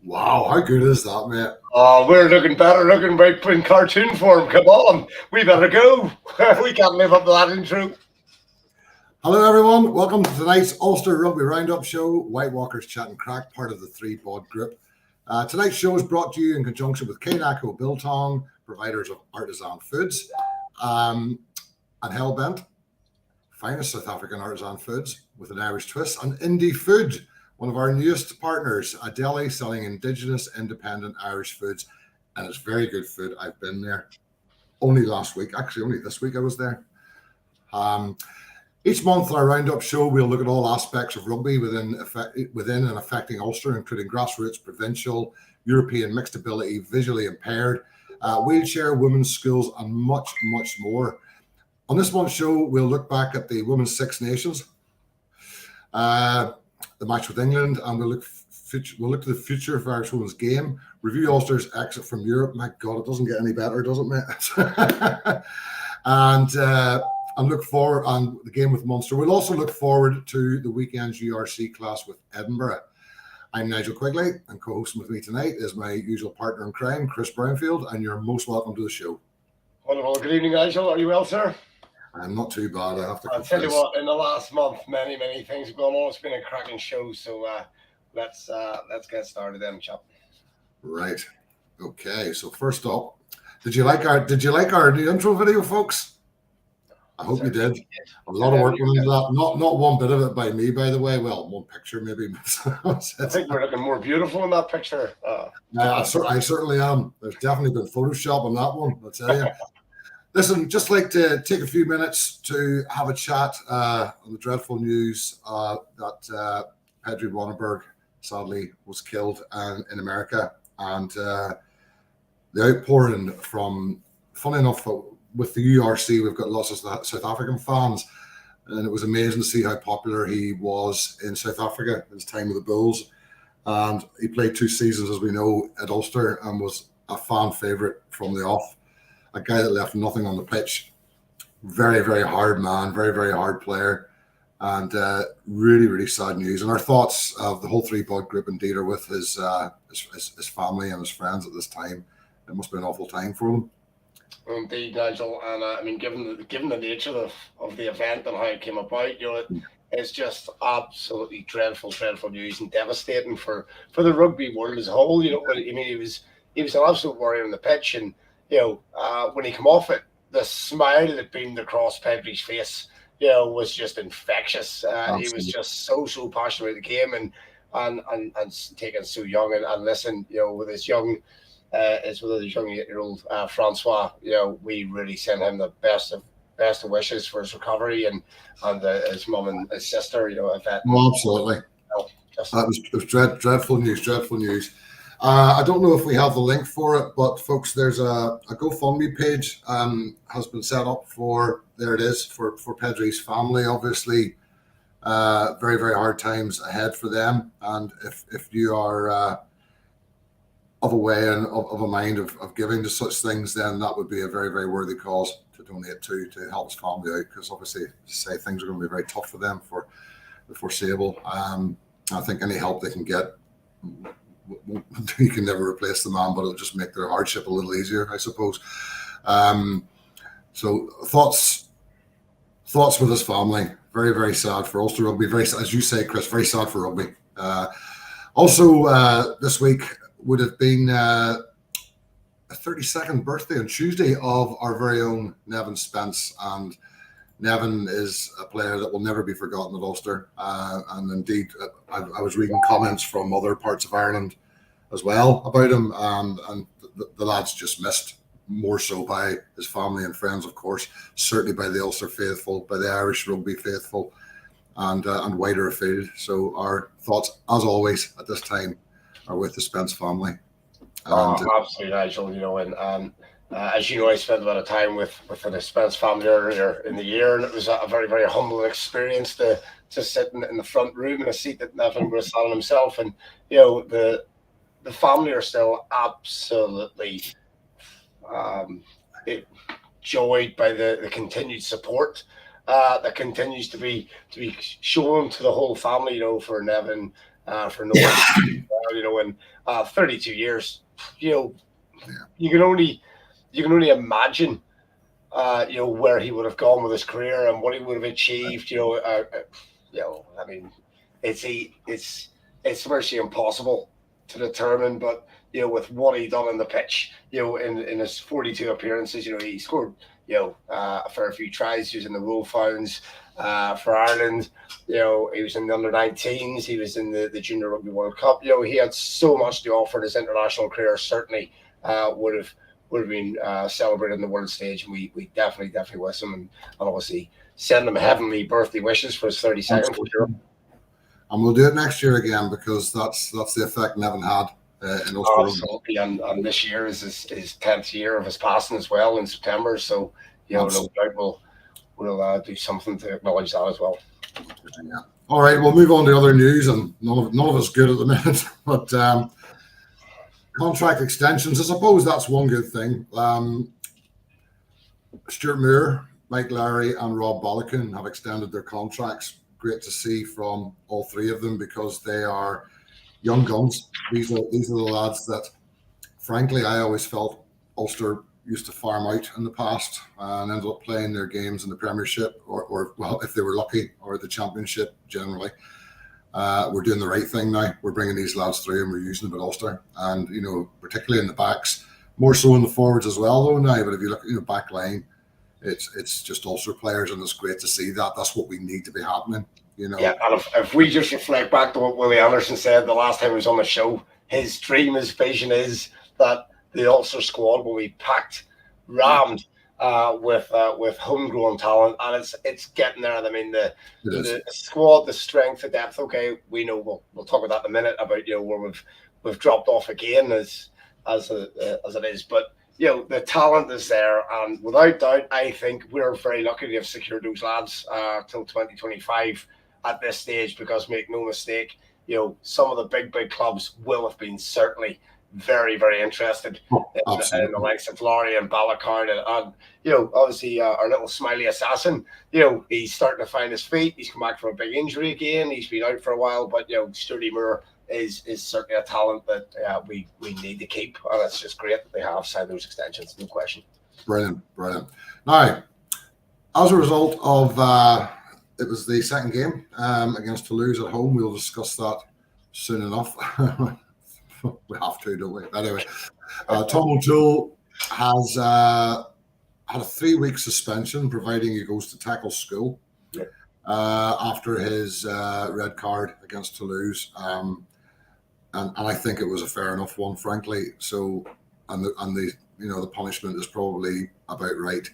Wow, how good is that, mate? Oh, we're looking better, looking right in cartoon form. Come on, we better go. We can't live up to that intro. Hello, everyone. Welcome to tonight's Ulster Rugby Roundup show, WhiteWalkers Chat Craic, part of the 3-Bod group. Tonight's show is brought to you in conjunction with Knaco Biltong, providers of artisan foods, and Hellbent, finest South African artisan foods with an Irish twist, and Indie Food, one of our newest partners, a deli selling indigenous, independent Irish foods, and it's very good food. I've been there only last week, actually only this week I was there. Each month in our Roundup show, we'll look at all aspects of rugby within and affecting Ulster, including grassroots, provincial, European, mixed ability, visually impaired, wheelchair, women's schools, and much, much more. On this month's show, we'll look back at the Women's Six Nations, the match with England, and we'll look to the future of Irish women's game, review Ulster's exit from Europe. My God, it doesn't get any better, does it, mate? and look forward on the game with Munster. We'll also look forward to the weekend's URC clash with Edinburgh. I'm Nigel QUIGLEY, and co-hosting with me tonight is my usual partner in crime, Chris BROWNFIELDl, and you're most welcome to the show. Wonderful. Good evening, Nigel. Are you well, sir? I'm not too bad, I have to confess. I'll tell you what, in the last month, many things have gone on. It's been a cracking show, so let's get started then, chap. Right. Okay. So first up, did you like our new intro video, folks? I hope you did. A lot of work went into that. Not one bit of it by me, by the way. Well, one picture maybe. I think we're looking more beautiful in that picture. I certainly am. There's definitely been Photoshop on that one, I'll tell you. Listen, just like to take a few minutes to have a chat on the dreadful news that Pedri Wanneberg sadly was killed in America, and the outpouring from, funny enough, with the URC, we've got lots of South African fans, and it was amazing to see how popular he was in South Africa, his time with the Bulls. And he played 2 seasons, as we know, at Ulster, and was a fan favourite from the off. A guy that left nothing on the pitch. Very, very hard man, very, very hard player, and really sad news. And our thoughts of the whole 3-Bod group indeed are with his family and his friends at this time. It must be an awful time for them. Indeed, Nigel, and I mean, given the nature of the event and how it came about, it's just absolutely dreadful news and devastating for the rugby world as a whole. He was an absolute warrior on the pitch, and when he came off it, the smile that beamed across Pedri's face, was just infectious. He was just so passionate about the game and taken so young, and listen, with his young. As well as his young 8-year-old Francois, we really send him the best of wishes for his recovery, and his mum and his sister, Yvette. Oh, absolutely. It was dreadful news. I don't know if we have the link for it, but folks, there's a GoFundMe page has been set up for Pedri's family. Obviously, very hard times ahead for them, and if you are of a way and of a mind of giving to such things, then that would be a very worthy cause to donate to help his family out, because obviously, things are going to be very tough for them for the foreseeable. I think any help they can get, you can never replace the man, but it'll just make their hardship a little easier, I suppose. So thoughts with his family. Very sad for Ulster Rugby. Very, as you say, Chris, very sad for rugby. Also, this week would have been a 32nd birthday on Tuesday of our very own Nevin Spence, and Nevin is a player that will never be forgotten at Ulster, and indeed I was reading comments from other parts of Ireland as well about him, and the lad's just missed, more so by his family and friends, of course, certainly by the Ulster faithful, by the Irish rugby faithful, and wider afield. So our thoughts, as always at this time, are with the Spence family. Absolutely, Nigel. And as you know, I spent a lot of time with the Spence family earlier in the year, and it was a very humbling experience to sit in the front room in a seat that Nevin was on himself. And the family are still absolutely joyed by the continued support that continues to be shown to the whole family. For Nevin, for Noah, You know, in 32 years, you know, you can only imagine, you know, where he would have gone with his career and what he would have achieved. You know, I mean, it's virtually impossible to determine, but you know, with what he done in the pitch, you know, in his 42 appearances, you know, he scored, you know, a fair few tries. He was in the Rule Founds for Ireland. You know, he was in the under-19s. He was in the Junior Rugby World Cup. You know, he had so much to offer. His international career certainly would have been celebrated on the world stage, and we definitely wish him, and obviously send him heavenly birthday wishes for his 32nd. And we'll do it next year again, because that's the effect Nevin had in Ulster. Absolutely, and this year is his 10th year of his passing as well in September. So, you know, no doubt we'll do something to acknowledge that as well. Yeah. All right, we'll move on to other news, and none of it's good at the minute. But contract extensions, I suppose that's one good thing. Stuart Moore, Mike Lowry, and Rob Balogun have extended their contracts. Great to see from all three of them, because they are young guns. These are the lads that, frankly, I always felt Ulster used to farm out in the past and ended up playing their games in the Premiership, or well, if they were lucky, or the Championship generally. We're doing the right thing now. We're bringing these lads through, and we're using them at Ulster, and you know, particularly in the backs, more so in the forwards as well though now. But if you look at, you know, back line, it's just Ulster players, and it's great to see that. That's what we need to be happening, you know. Yeah, and if we just reflect back to what Willie Anderson said the last time he was on the show, his dream, his vision is that the Ulster squad will be packed, rammed with homegrown talent, and it's getting there. I mean, the squad, the strength, the depth. Okay, we know we'll talk about that in a minute, about, you know, where we've dropped off again as it is, but you know, the talent is there, and without doubt, I think we're very lucky to have secured those lads till 2025 at this stage, because make no mistake, you know, some of the big clubs will have been certainly very, very interested in the likes of Laurie and Balakard, and you know, obviously our little smiley assassin, you know, he's starting to find his feet. He's come back from a big injury again. He's been out for a while, but you know, Sturdy Moore is certainly a talent that we need to keep, and it's just great that they have signed those extensions, no question. Brilliant. Now, as a result of it was the second game against Toulouse at home. We'll discuss that soon enough. We have to, don't we? Anyway, Tom O'Toole has had a 3-week suspension, providing he goes to tackle school after his red card against Toulouse. And I think it was a fair enough one, frankly. So, and the you know, the punishment is probably about right.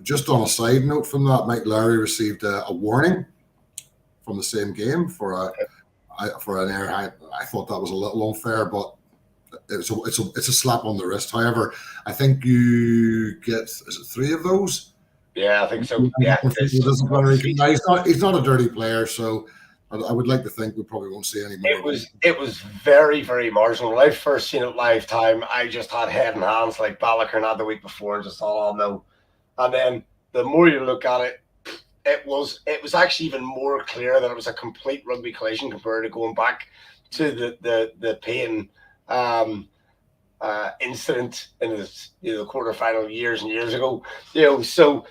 Just on a side note from that, Mike Lowry received a warning from the same game for an error. I thought that was a little unfair, but it's a slap on the wrist. However, I think you get, is it 3 of those? Yeah, I think so. Yeah, he's not a dirty player, so I would like to think we probably won't see any more. It was very, very marginal. When I first seen it live time, I just had head and hands like Balakern had the week before, and just thought, oh no. And then the more you look at it, it was actually even more clear that it was a complete rugby collision compared to going back to the Payne incident in the quarterfinal years and years ago. You know, so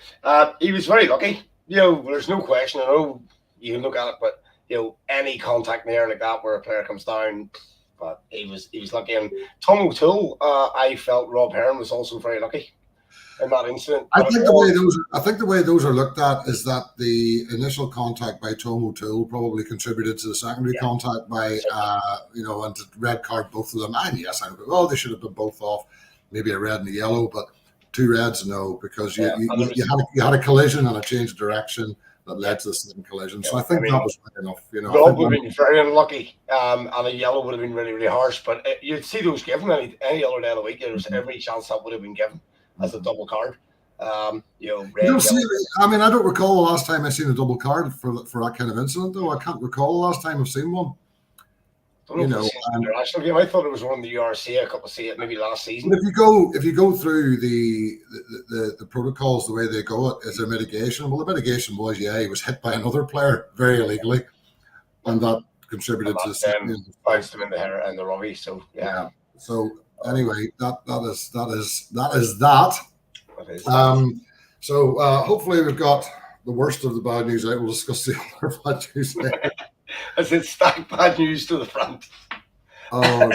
he was very lucky. You know, there's no question. I know you can look at it, but you know, any contact in the air like that where a player comes down, but he was lucky. And Tom O'Toole, I felt Rob Heron was also very lucky in that incident. I think the way those are looked at is that the initial contact by Tom O'Toole probably contributed to the secondary contact by you know, and to red card both of them. And yes, I would, they should have been both off, maybe a red and a yellow, but 2 reds, no, because you had a collision and a change of direction that led to the second collision. So I think that was right enough. You know, Rob would have been very unlucky, and a yellow would have been really, really harsh. But you'd see those given any other day of the week. There was every chance that would have been given as a double card. You know, red, I mean, I don't recall the last time I seen a double card for that kind of incident, though. I can't recall the last time I've seen one. You know, international game. I thought it was one in the URC. I couldn't see it maybe last season. If you go through the protocols, the way they go, is there mitigation? Well, the mitigation was he was hit by another player very illegally, and that contributed to the bounced them in the hair and the Robbie. So yeah. So anyway, that is that. So hopefully we've got the worst of the bad news out. We'll discuss the other bad news later. As it stacked bad news to the front. Oh,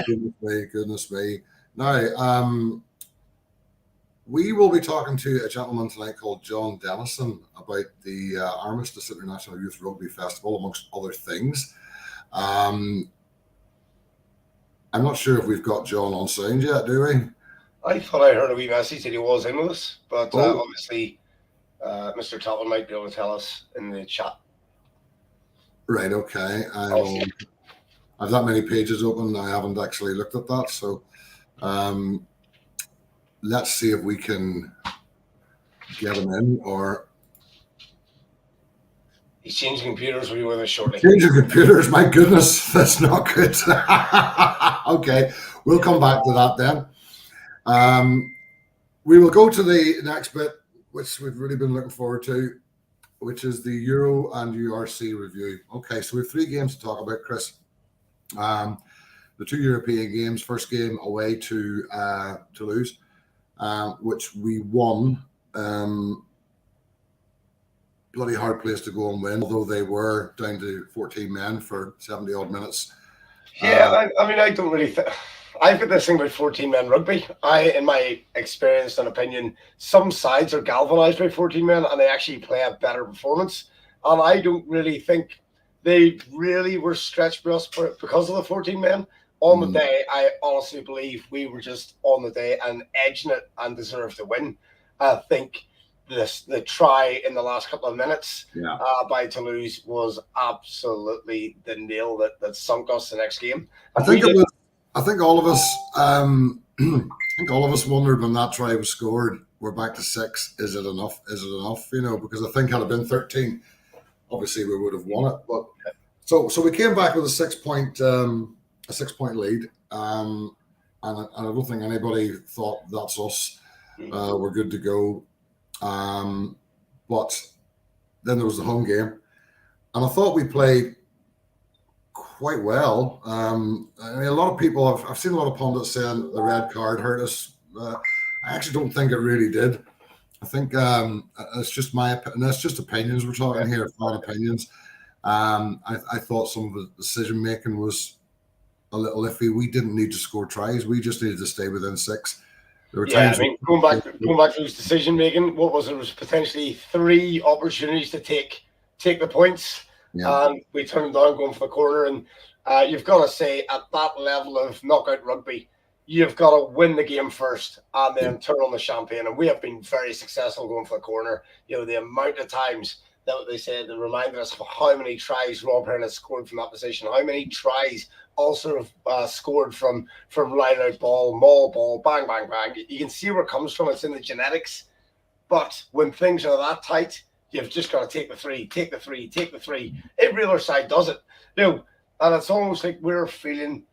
goodness me. Now, we will be talking to a gentleman tonight called John DENNISON about the Armistice International Youth Rugby Festival, amongst other things. I'm not sure if we've got John on sound yet, do we? I thought I heard a wee message that he was in with us, but obviously Mr. Toppin might be able to tell us in the chat. Right, okay. I have that many pages open. I haven't actually looked at that, so let's see if we can get him in, or he's changing computers. Will be with us shortly. Changing computers, my goodness, that's not good. Okay, we'll come back to that then. We will go to the next bit, which we've really been looking forward to, which is the Euro and URC review. Okay, so we have 3 games to talk about, Chris. The 2 European games, first game away to Toulouse, which we won. Bloody hard place to go and win, although they were down to 14 men for 70 odd minutes. Yeah, I mean, I don't really think. I've got this thing about 14-men rugby. In my experience and opinion, some sides are galvanised by 14 men and they actually play a better performance. And I don't really think they really were stretched for us because of the 14 men. On the day, I honestly believe we were just on the day and edging it and deserved to win. I think the try in the last couple of minutes by Toulouse was absolutely the nail that sunk us the next game. I think all of us wondered when that try was scored. We're back to 6. Is it enough? Is it enough? You know, because I think had it been 13, obviously we would have won it. But so we came back with a 6-point lead, and I don't think anybody thought that's us. We're good to go. But then there was the home game, and I thought we played quite well. I mean, a lot of people, I've seen a lot of pundits saying the red card hurt us. I actually don't think it really did. I think it's just my opinion. That's just opinions we're talking here, fine opinions. I thought some of the decision making was a little iffy. We didn't need to score tries. We just needed to stay within 6. There were times I mean, going back to his decision making, what was it? It was potentially 3 opportunities to take the points. Yeah. And we turned them down going for the corner. And you've got to say, at that level of knockout rugby, you've got to win the game first and then turn on the champagne. And we have been very successful going for the corner. You know, the amount of times that they said, they reminded us of how many tries Rob Hearn has scored from that position, how many tries Ulster have scored from line out ball, maul ball, bang, bang, bang. You can see where it comes from. It's in the genetics. But when things are that tight, you've just got to take the 3, take the 3, take the 3. Every other side does it. You know, and it's almost like we're feeling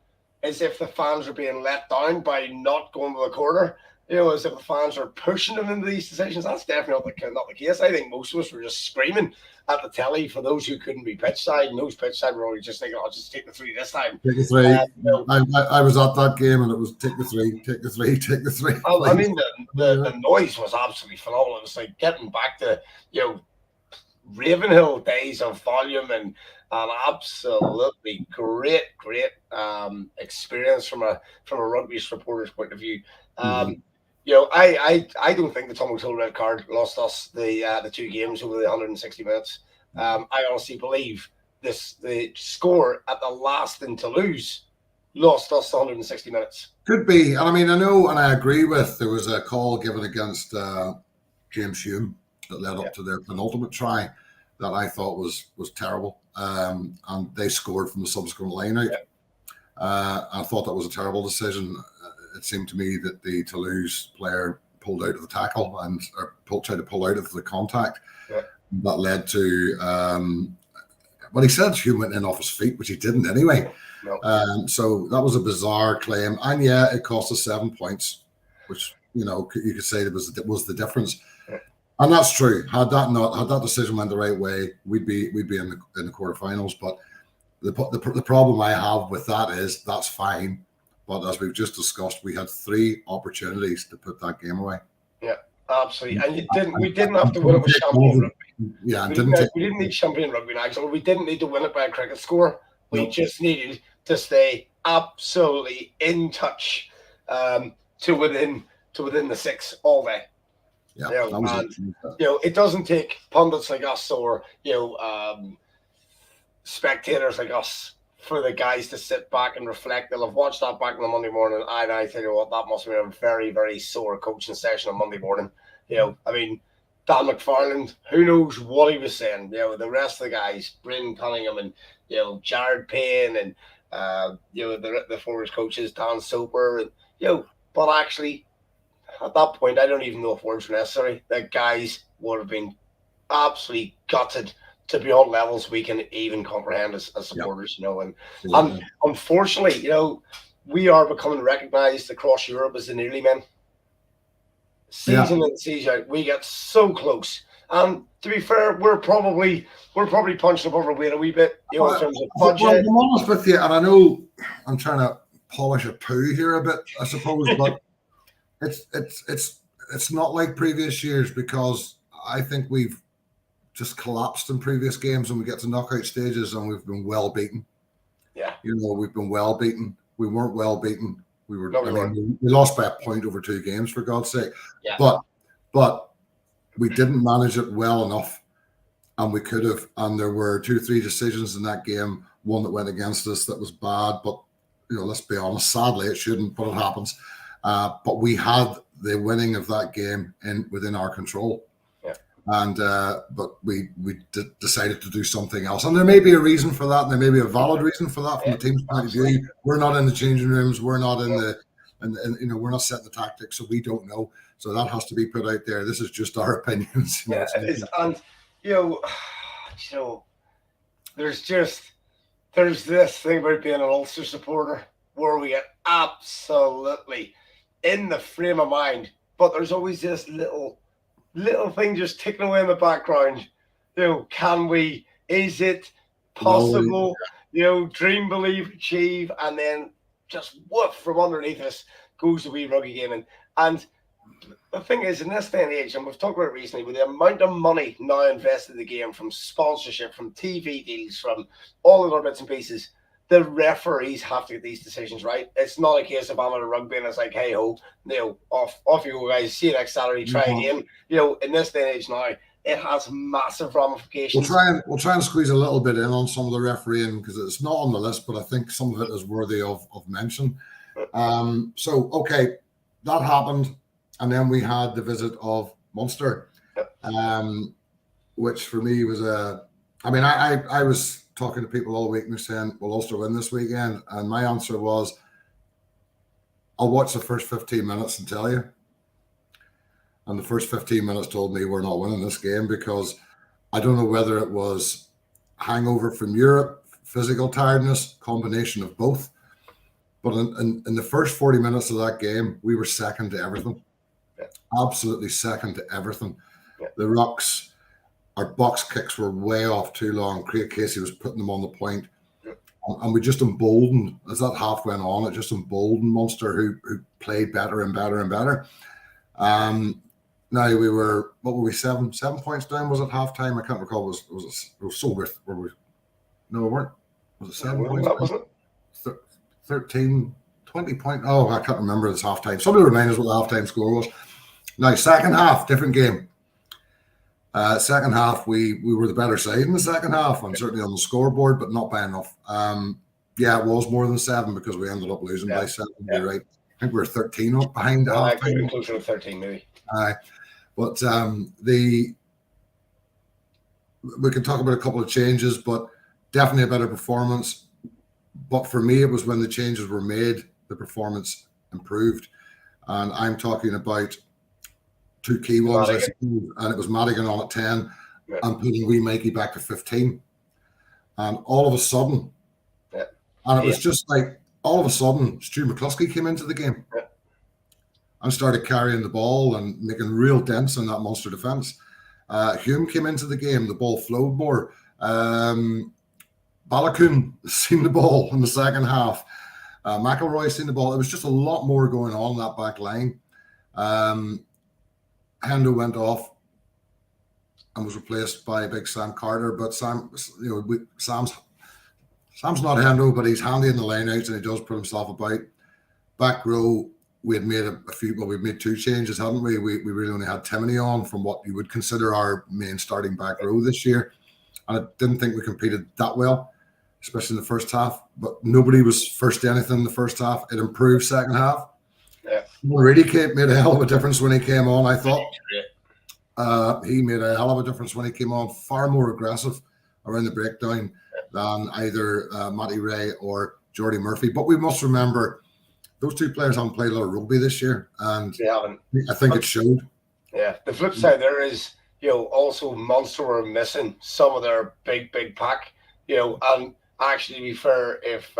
as if the fans are being let down by not going to the corner. You know, as if the fans are pushing them into these decisions. That's definitely not the case. I think most of us were just screaming at the telly for those who couldn't be pitch side, and those pitch side were always just thinking, "Oh, just take the 3 this time." Take the 3. I was at that game, and it was take the 3, take the 3, take the 3. I mean, the noise was absolutely phenomenal. It was like getting back to, you know, Ravenhill days of volume and an absolutely great experience from a rugby reporter's point of view. You know, I don't think the Tom O'Toole red card lost us the 2 games over the 160 minutes. I honestly believe the score at the last in Toulouse lost us the 160 minutes. Could be. And I mean, I know, and I agree with, there was a call given against James Hume that led up to their penultimate try that I thought was terrible. And they scored from the subsequent line out. I thought that was a terrible decision. It seemed to me that the Toulouse player pulled out of the tackle and tried to pull out of the contact. That led to, well, he said Hume went in off his feet, which he didn't anyway. So that was a bizarre claim. And yeah, it cost us 7 points, which, you know, you could say it was the difference. And that's true. Had that decision went the right way, we'd be in the quarterfinals. But The problem I have with that is that's fine, but as we've just discussed, we had 3 opportunities to put that game away. Yeah, absolutely. And we didn't have to win it with champion rugby. Yeah, we didn't need champion rugby, Nigel. We didn't need to win it by a cricket score. We just needed to stay absolutely in touch to within the 6 all day. Yeah, it doesn't take pundits like us or spectators like us for the guys to sit back and reflect. They'll have watched that back on the Monday morning, and I tell you what, that must have been a very, very sore coaching session on Monday morning. Dan McFarland, who knows what he was saying. The rest of the guys, Bryn Cunningham and Jared Payne and the forwards coaches, Dan Soper, and but actually at that point I don't even know if words were necessary. The guys would have been absolutely gutted to be on levels we can even comprehend as supporters, and unfortunately, we are becoming recognised across Europe as the nearly men. Season in, season out, we get so close. And to be fair, we're probably punching above our weight a wee bit, in terms of budget. Well, I'm honest with you, and I know I'm trying to polish a poo here a bit, I suppose, but it's not like previous years, because I think we've just collapsed in previous games and we get to knockout stages and we've been well beaten. Yeah. We've been well beaten. We weren't well beaten. We lost by a point over 2 games, for God's sake. Yeah. But we didn't manage it well enough, and we could have. And there were 2 or 3 decisions in that game, one that went against us that was bad, but let's be honest, sadly it shouldn't, but it happens. But we had the winning of that game within our control. And but we decided to do something else, and there may be a reason for that, and there may be a valid reason for that from the team's point of view. We're not in the changing rooms, we're not in we're not setting the tactics, so we don't know. So that has to be put out there. This is just our opinions. Yeah, it is. And there's this thing about being an Ulster supporter where we get absolutely in the frame of mind, but there's always this little thing just ticking away in the background. Is it possible? Dream, believe, achieve, and then just woof from underneath us goes the wee rugby game. And the thing is, in this day and age, and we've talked about it recently, with the amount of money now invested in the game, from sponsorship, from TV deals, from all the other bits and pieces, the referees have to get these decisions right. It's not a case of I'm at a rugby and it's like, hey ho, off you go, guys. See you next Saturday. Try again. In this day and age now, it has massive ramifications. We'll try and squeeze a little bit in on some of the refereeing, because it's not on the list, but I think some of it is worthy of mention. So okay, that happened, and then we had the visit of Munster, which for me was I was talking to people all week and they're saying, will Ulster win this weekend? And my answer was, I'll watch the first 15 minutes and tell you. And the first 15 minutes told me we're not winning this game, because I don't know whether it was hangover from Europe, physical tiredness, combination of both. But in the first 40 minutes of that game, we were second to everything. Absolutely second to everything. The rucks, our box kicks were way off too long. Craig Casey was putting them on the point. And we just emboldened, as that half went on, it just emboldened Munster, who played better and better and better. Now we were, what were we, 7 points down? Was it halftime? I can't recall. It was so worth. No, we weren't. Was it 7 points? That wasn't 13, 20 points. Oh, I can't remember this halftime. Somebody remind us what the halftime score was. Now, second half, different game. Second half, we were the better side in the second half, and certainly on the scoreboard, but not by enough. It was more than 7, because we ended up losing by 7. You're right. I think we were 13 up behind the half time. Closer to 13, maybe. But we can talk about a couple of changes, but definitely a better performance. But for me, it was when the changes were made, the performance improved. And I'm talking about 2 key ones, I suppose, and it was Madigan on at 10 and putting wee Mikey back to 15. And all of a sudden, and it was just like, all of a sudden, Stu McCluskey came into the game and started carrying the ball and making real dents in that Munster defence. Hume came into the game, the ball flowed more. Balogun seen the ball in the second half. McElroy seen the ball. There was just a lot more going on in that back line. Hendo went off and was replaced by Big Sam Carter. But Sam's not Hendo, but he's handy in the lineouts and he does put himself about. Back row, we had made we've made 2 changes, haven't we? We really only had Timoney on from what you would consider our main starting back row this year. And I didn't think we competed that well, especially in the first half. But nobody was first to anything in the first half. It improved second half. Yeah. Really made a hell of a difference when he came on, I thought. He made a hell of a difference when he came on, far more aggressive around the breakdown than either Matty Ray or Jordy Murphy. But we must remember, those 2 players haven't played a lot of rugby this year, and I think it showed. Yeah, the flip side there is, also Munster were missing some of their big pack, and actually, to be fair, if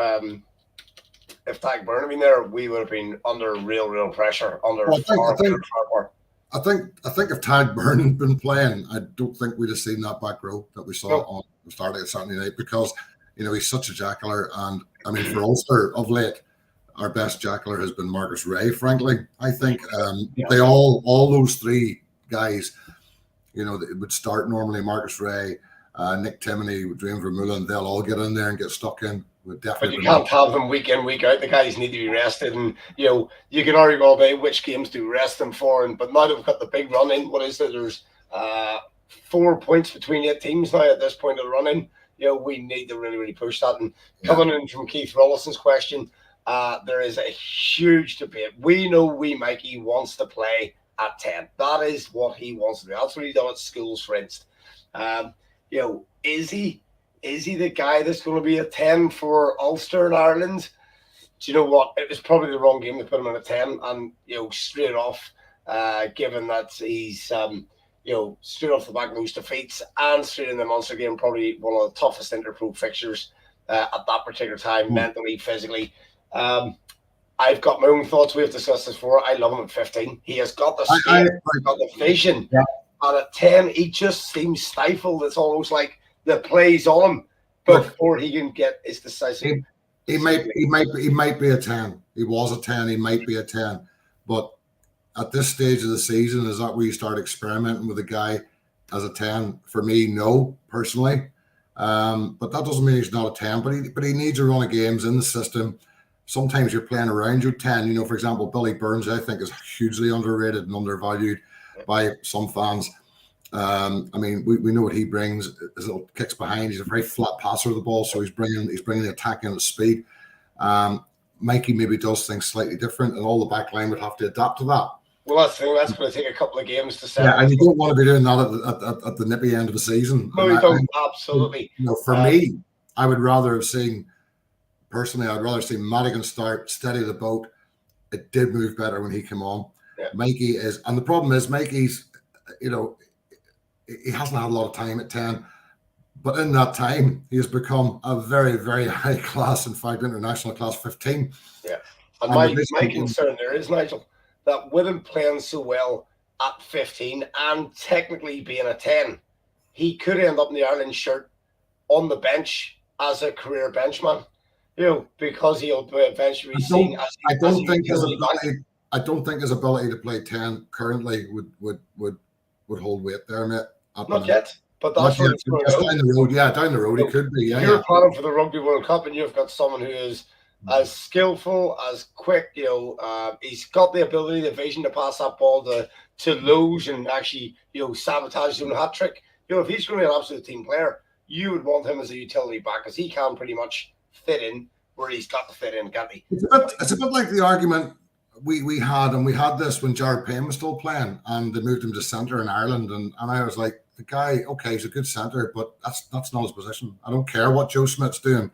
Tag Byrne had been there, we would have been under real pressure. I think if Tag Byrne had been playing, I don't think we'd have seen that back row that we saw on the start of Saturday night, because he's such a jackler, and I mean, for Ulster of late, our best jackler has been Marcus Ray, frankly. I think they all those 3 guys, it would start normally Marcus Ray, Nick Timoney, Dwayne Vermeulen, they'll all get in there and get stuck in. But you can't have them week in, week out. The guys need to be rested, and you can argue all day which games to rest them for. But now that we've got the big run in, what is it? There's 4 points between 8 teams now at this point of the run in. We need to really push that. And coming in from Keith Rollison's question, there is a huge debate. We know Mikey wants to play at 10. That is what he wants to do. That's what he done at schools, for instance. Is he the guy that's going to be a 10 for Ulster and Ireland? Do you know what? It was probably the wrong game to put him in a 10, and straight off, given that he's straight off the back, those defeats, and straight in the Munster game, probably one of the toughest interpro fixtures at that particular time, mentally, physically. I've got my own thoughts. We've discussed this before. I love him at 15. He has got the skill, he's got the vision. Yeah. And at 10, he just seems stifled. It's almost like the play's on him before he can get his decisive. He might be a 10. He was a 10. He might be a 10. But at this stage of the season, is that where you start experimenting with a guy as a 10? For me, no, personally. But that doesn't mean he's not a 10. But he needs a run of games in the system. Sometimes you're playing around your 10. For example, Billy Burns, I think, is hugely underrated and undervalued by some fans. I mean, we know what he brings. His little kicks behind. He's a very flat passer of the ball, so he's bringing the attack in at speed. Mikey maybe does things slightly different, and all the back line would have to adapt to that. Well, that's the thing. That's going to take a couple of games to set. Yeah, and you don't want to be doing that at the nippy end of the season. No, you don't. Absolutely. For me, I would rather have seen, personally, I'd rather see Madigan start, steady the boat. It did move better when he came on. Yeah. Mikey is, and the problem is Mikey's, he hasn't had a lot of time at 10, but in that time, he has become a very, very high class, in fact, international class 15. Yeah. And my concern there is, Nigel, that with him playing so well at 15 and technically being a 10, he could end up in the Ireland shirt on the bench as a career benchman, because he'll eventually be seen as I don't think his ability to play 10 currently would hold weight there, mate. Not yet, but that's what it's going down the road. Yeah, down the road, it could be. Yeah, you're planning for the Rugby World Cup, and you've got someone who is as skillful, as quick. He's got the ability, the vision to pass that ball to Loge and actually, sabotage his own hat trick. If he's going to be an absolute team player, you would want him as a utility back, because he can pretty much fit in where he's got to fit in, can't he? It's a bit like the argument we had this when Jared Payne was still playing, and they moved him to centre in Ireland, and I was like, the guy, okay, he's a good centre, but that's not his position. I don't care what Joe Smith's doing.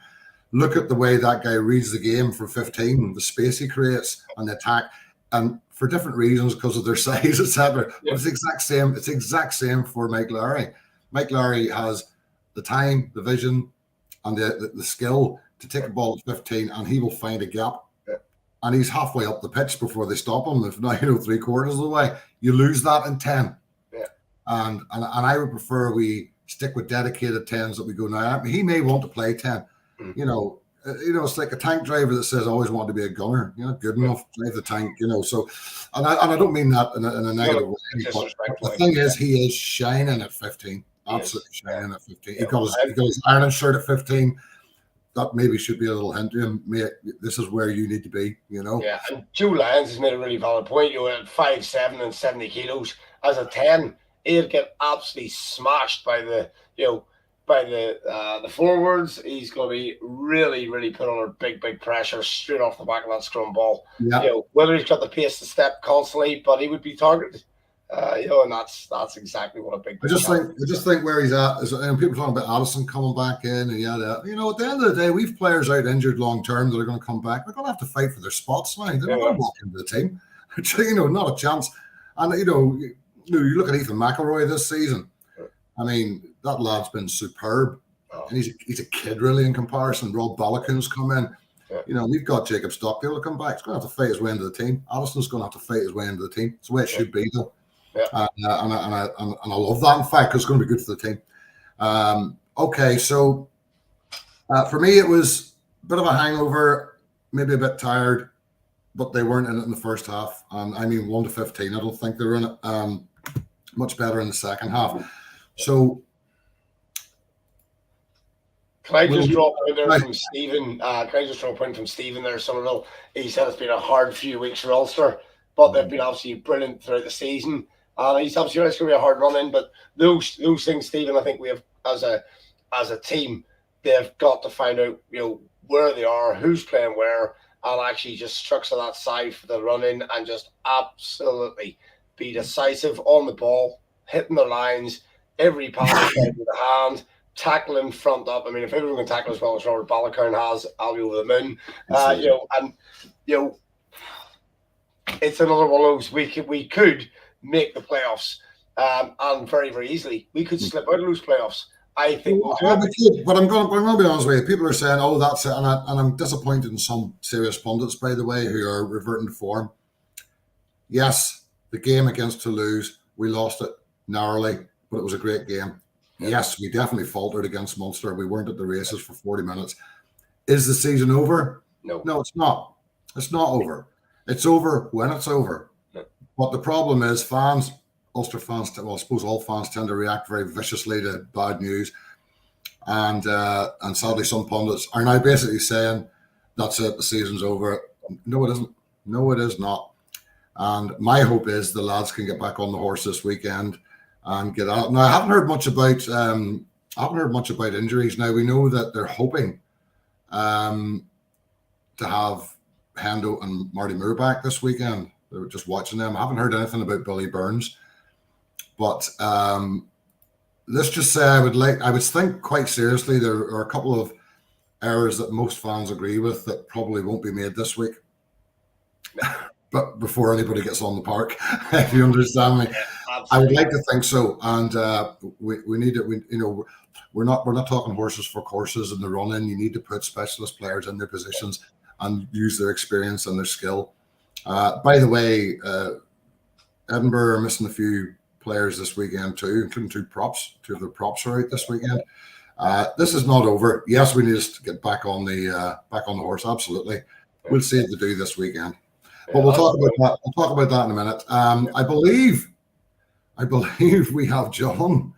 Look at the way that guy reads the game from 15, the space he creates and the attack, and for different reasons, because of their size, etc. Yeah. But it's the exact same for Mike Lowry. Mike Lowry has the time, the vision, and the skill to take a ball at 15, and he will find a gap. And he's halfway up the pitch before they stop him. If not, 3/4 of the way, you lose that in 10. Yeah. And I would prefer we stick with dedicated 10s that we go now. I mean, he may want to play 10. You know, it's like a tank driver that says, I always want to be a gunner. You're not good enough, drive the tank, you know. So, and I don't mean that in a negative way. But the thing is, he is shining at 15. Absolutely shining at 15. He got his Ireland shirt at 15. That maybe should be a little hint to him. Mate, this is where you need to be, you know. Yeah, and Joe Lyons has made a really valid point. You were at 5'7" and 70 kilos as a 10. He'd get absolutely smashed by the forwards. He's going to be really, really put under big pressure straight off the back of that scrum ball. Yeah. You know, whether he's got the pace to step constantly, but he would be targeted. You know, and that's exactly what a big. I just think where he's at is, and people talking about Addison coming back in, and you know, at the end of the day, we've players out injured long term that are going to come back. They're going to have to fight for their spots now. They're not going to walk into the team. You know, not a chance. And you know, you look at Ethan McElroy this season. I mean, that lad's been superb, and he's a kid really in comparison. Rob Balakoon's come in. You know, we've got Jacob Stockdale to come back. He's going to have to fight his way into the team. Addison's going to have to fight his way into the team. It's the way it should be, though. Yeah. And I love that, in fact, because it's going to be good for the team. Okay, so for me, it was a bit of a hangover, maybe a bit tired, but they weren't in it in the first half. I mean, 1-15. I don't think they were in it. Much better in the second half. So, can I just draw a point there from Stephen? Can I just draw a point from Stephen there, Somerville? He said it's been a hard few weeks for Ulster, but they've been absolutely brilliant throughout the season. He's obviously it's going to be a hard run in, but those things, Stephen, I think we have as a team, they've got to find out, you know, where they are, who's playing where, and actually just structure that side for the run in and just absolutely be decisive on the ball, hitting the lines, every pass with the hand, tackling front up. I mean, if everyone can tackle as well as Robert Balakoon has, I'll be over the moon. You know, and you know, it's another one of those we could make the playoffs, and very, very easily. We could slip out of those playoffs. I think we'll do it. But I'm going to be honest with you. People are saying, "Oh, that's it," and I'm disappointed in some serious pundits, by the way, who are reverting to form. Yes, the game against Toulouse, we lost it narrowly, but it was a great game. Yes, we definitely faltered against Munster. We weren't at the races for 40 minutes. Is the season over? No, it's not. It's not over. It's over when it's over. No. But the problem is fans, Ulster fans, well, I suppose all fans tend to react very viciously to bad news. And sadly, some pundits are now basically saying, that's it, the season's over. No, it isn't. No, it is not. And my hope is the lads can get back on the horse this weekend and get out. Now, I haven't heard much about injuries. Now, we know that they're hoping to have Hendo and Marty Moore back this weekend. They were just watching them. I haven't heard anything about Billy Burns. But let's just say I would think quite seriously there are a couple of errors that most fans agree with that probably won't be made this week. But before anybody gets on the park, if you understand me, I would like to think so. And we need it. We're not talking horses for courses in the run-in. You need to put specialist players in their positions and use their experience and their skill. By the way, Edinburgh are missing a few players this weekend too, including two of their props are out this weekend. This is not over. Yes, we need to get back on the horse. Absolutely, we'll see what to do this weekend. But we'll talk about that. We'll talk about that in a minute. I believe we have John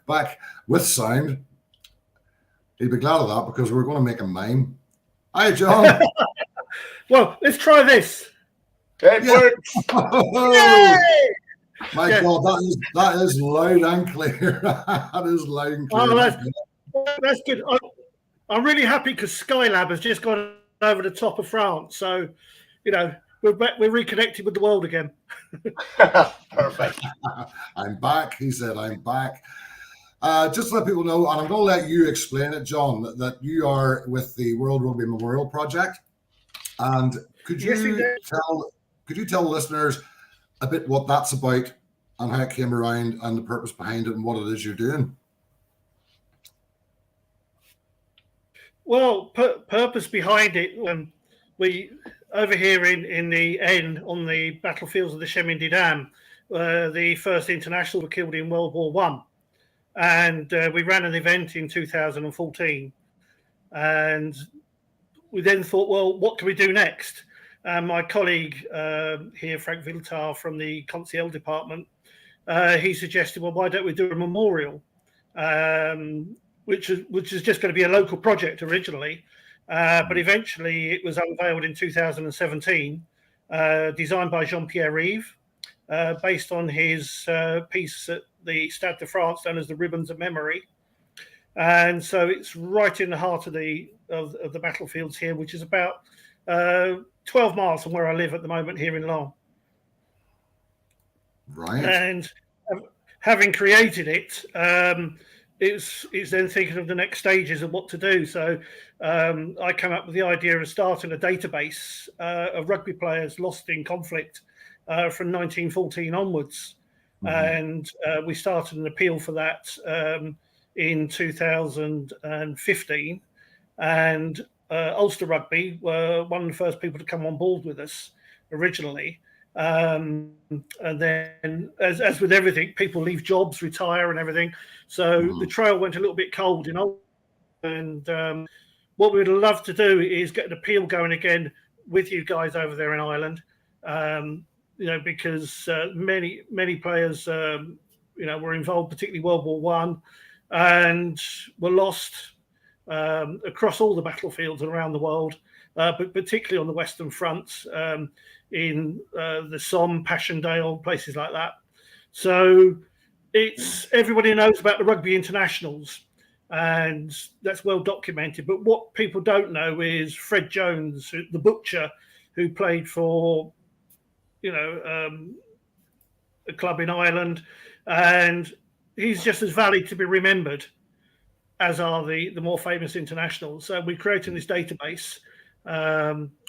back with sound. He'd be glad of that because we're going to make a mime. Hi, John. Well, let's try this. It works. My God, that is loud and clear. That is loud and clear. Oh, that's good. I'm really happy because Skylab has just gone over the top of France. So, we're reconnected with the world again. Perfect. I'm back. He said, I'm back. Just to let people know, and I'm going to let you explain it, John, that you are with the World Rugby Memorial project. And could you tell listeners a bit what that's about and how it came around and the purpose behind it and what it is you're doing? Well, purpose behind it, we over here in the N on the battlefields of the Chemin des Dames, the first internationals were killed in World War and we ran an event in 2014, and we then thought, well, what can we do next? My colleague here, Frank Viltar from the Conseil department, he suggested, well, why don't we do a memorial, which is just going to be a local project originally, but eventually it was unveiled in 2017, designed by Jean-Pierre Rive, based on his piece at the Stade de France known as the Ribbons of Memory. And so it's right in the heart of the battlefields here, which is about 12 miles from where I live at the moment here in Long. Right. And having created it, it's then thinking of the next stages of what to do. So I came up with the idea of starting a database of rugby players lost in conflict from 1914 onwards. And we started an appeal for that in 2015, and Ulster Rugby were one of the first people to come on board with us originally. And then, as with everything, people leave jobs, retire, and everything. So the trail went a little bit cold, you know. And what we'd love to do is get an appeal going again with you guys over there in Ireland. You know, because many players, you know, were involved, particularly World War I, and were lost across all the battlefields around the world, but particularly on the Western Front, in the Somme, Passchendaele, places like that. So everybody knows about the rugby internationals, and that's well documented. But what people don't know is Fred Jones, the butcher, who played for, you know, a club in Ireland, and he's just as valid to be remembered as are the more famous internationals. So we're creating this database.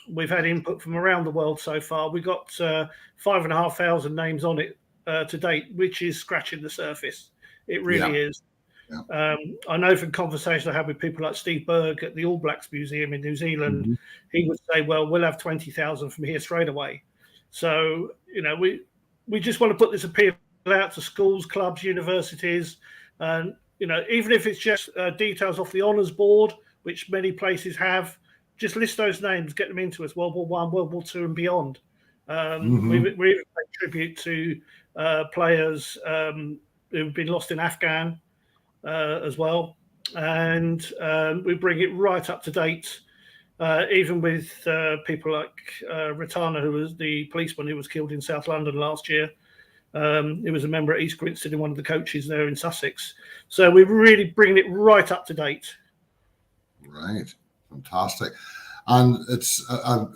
We've had input from around the world so far. We've got 5,500 names on it to date, which is scratching the surface. It really is. Yeah. I know from conversations I had with people like Steve Berg at the All Blacks Museum in New Zealand, he would say, well, we'll have 20,000 from here straight away. So, you know, we just want to put this appeal out to schools, clubs, universities, and, you know, even if it's just details off the honours board, which many places have, just list those names, get them into us, World War I, World War II and beyond. We even pay tribute to players who've been lost in Afghan as well. And we bring it right up to date, even with people like Ratana, who was the policeman who was killed in South London last year. He was a member at East Grinstead and one of the coaches there in Sussex. So we're really bringing it right up to date. Right. Fantastic. And it's, I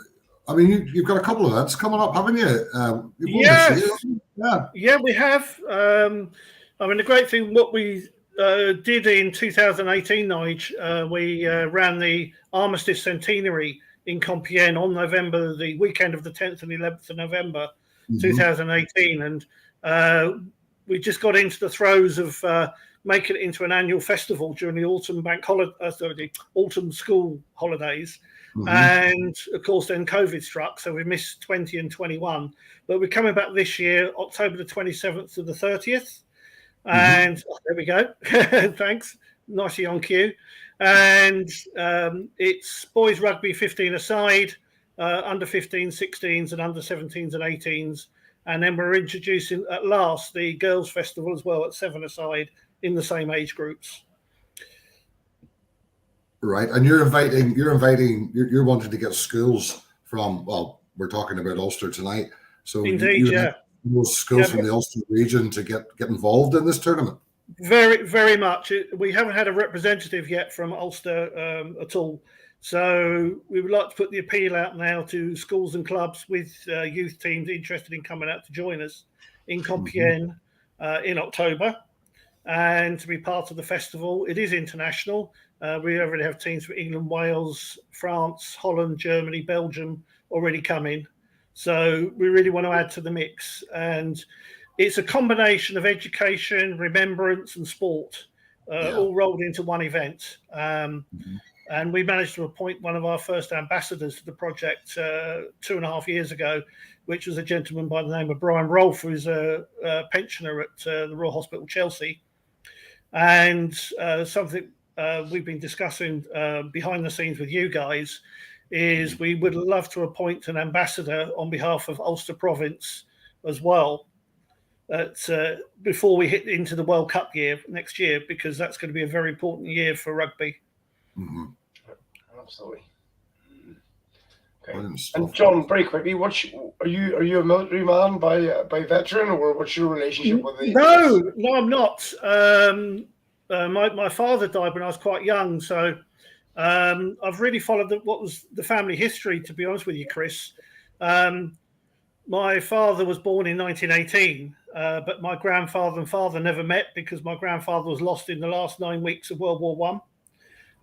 mean, you've got a couple of events coming up, haven't you? Yes. Yeah, we have. I mean, the great thing, what we did in 2018, Nige, we ran the Armistice Centenary in Compiègne on the weekend of the 10th and 11th of November, 2018. And we just got into the throes of making it into an annual festival during the autumn the autumn school holidays. And of course, then COVID struck, so we missed 20 and 21. But we're coming back this year, October the 27th to the 30th. And there we go. Thanks. Nicely on cue. And it's boys rugby 15 aside, under 15s, 16s, and under 17s and 18s. And then we're introducing at last the girls' festival as well at 7 aside in the same age groups. Right. And you're wanting to get schools from, well, we're talking about Ulster tonight. So indeed, those schools from the Ulster region to get involved in this tournament. Very, very much. We haven't had a representative yet from Ulster at all. So we would like to put the appeal out now to schools and clubs with youth teams interested in coming out to join us in Compiègne in October and to be part of the festival. It is international. We already have teams from England, Wales, France, Holland, Germany, Belgium already coming. So we really want to add to the mix. And it's a combination of education, remembrance and sport all rolled into one event. And we managed to appoint one of our first ambassadors to the project 2.5 years ago, which was a gentleman by the name of Brian Rolfe, who's a pensioner at the Royal Hospital, Chelsea. And something we've been discussing behind the scenes with you guys is we would love to appoint an ambassador on behalf of Ulster Province as well. Before we hit into the World Cup year next year, because that's going to be a very important year for rugby. Mm-hmm. Absolutely. Okay. And John, very quickly, are you a military man by veteran, or what's your relationship with the? No, I'm not. My father died when I was quite young, so I've really followed what was the family history. To be honest with you, Chris, my father was born in 1918. But my grandfather and father never met because my grandfather was lost in the last 9 weeks of World War I.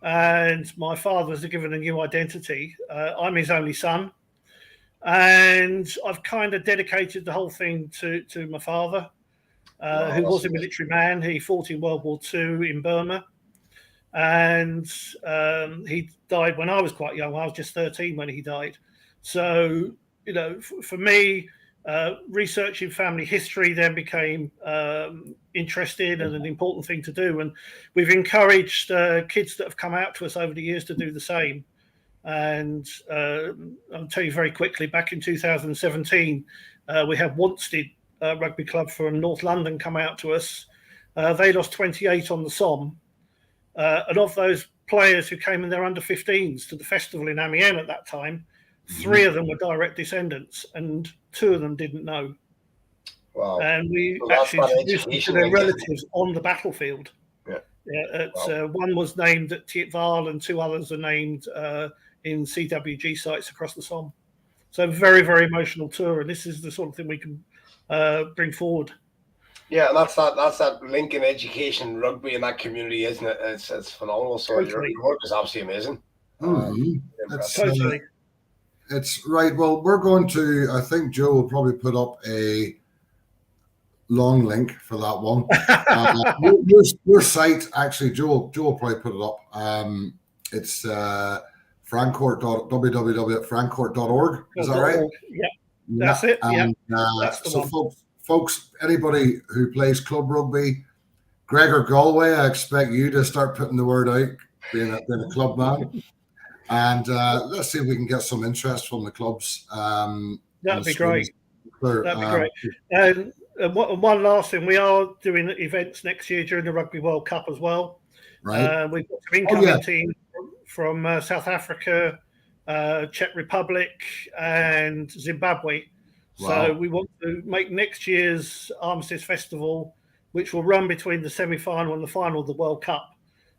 And my father was given a new identity. I'm his only son. And I've kind of dedicated the whole thing to my father, who was a military man. He fought in World War II in Burma. And he died when I was quite young. I was just 13 when he died. So, for me, researching family history then became interested and an important thing to do, and we've encouraged kids that have come out to us over the years to do the same. And I'll tell you very quickly, back in 2017 we had Wanstead Rugby Club from North London come out to us. They lost 28 on the Somme, and of those players who came in their under 15s to the festival in Amiens at that time, 3 of them were direct descendants, and 2 of them didn't know. Wow. And we actually introduced them to their relatives on the battlefield. One was named at Jewell, and 2 others are named in CWG sites across the Somme. So very, very emotional tour, and this is the sort of thing we can bring forward. Yeah, and that's that link in education and rugby in that community, isn't it? It's phenomenal. So your work is absolutely amazing. Totally. It's right. Well, we're going to, I think Joe will probably put up a long link for that one. Your site, actually, Joe will probably put it up. It's www.francourt.org. Is that right? Yeah, that's it. And, that's the one. Folks, anybody who plays club rugby, Gregor Galway, I expect you to start putting the word out, being a club man. And let's see if we can get some interest from the clubs. That'd be great. That'd be great. And one last thing, we are doing events next year during the Rugby World Cup as well. Right. We've got some incoming teams from South Africa, Czech Republic, and Zimbabwe. Wow. So we want to make next year's Armistice Festival, which will run between the semi-final and the final of the World Cup,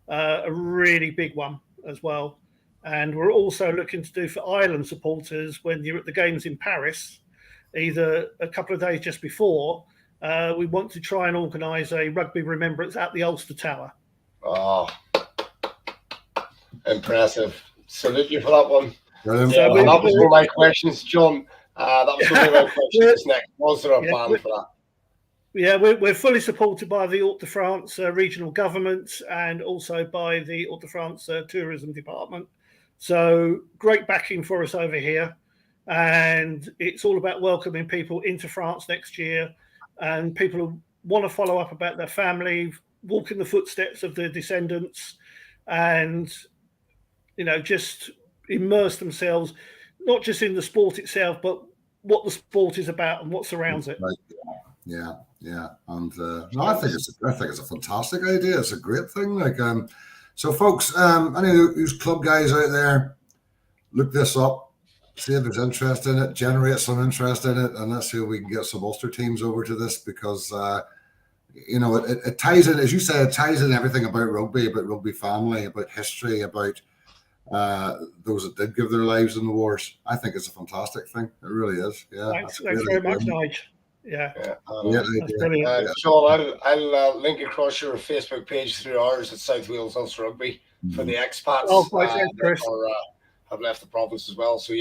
a really big one as well. And we're also looking to do for Ireland supporters, when you're at the games in Paris, either a couple of days just before, we want to try and organise a rugby remembrance at the Ulster Tower. Oh, impressive. Salute you for that one. Brilliant. That was one of my questions, John. That was one of my questions next. Was there a plan for that? Yeah, we're fully supported by the Hauts-de-France regional government and also by the Hauts-de-France tourism department. So great backing for us over here, and it's all about welcoming people into France next year, and people who want to follow up about their family, walk in the footsteps of their descendants, and just immerse themselves not just in the sport itself, but what the sport is about and what surrounds it. Right. Yeah, and I think it's a fantastic idea. It's a great thing. So, folks, any who's club guys out there, look this up, see if there's interest in it, generate some interest in it, and let's see if we can get some Ulster teams over to this, because it ties in, as you say, it ties in everything about rugby family, about history, about those that did give their lives in the wars. I think it's a fantastic thing. It really is. Yeah. Thanks very much, Nigel. Yeah. That's brilliant. Sean, I'll link across your Facebook page through ours at South Wales Ulster Rugby for the expats that have left the province as well. So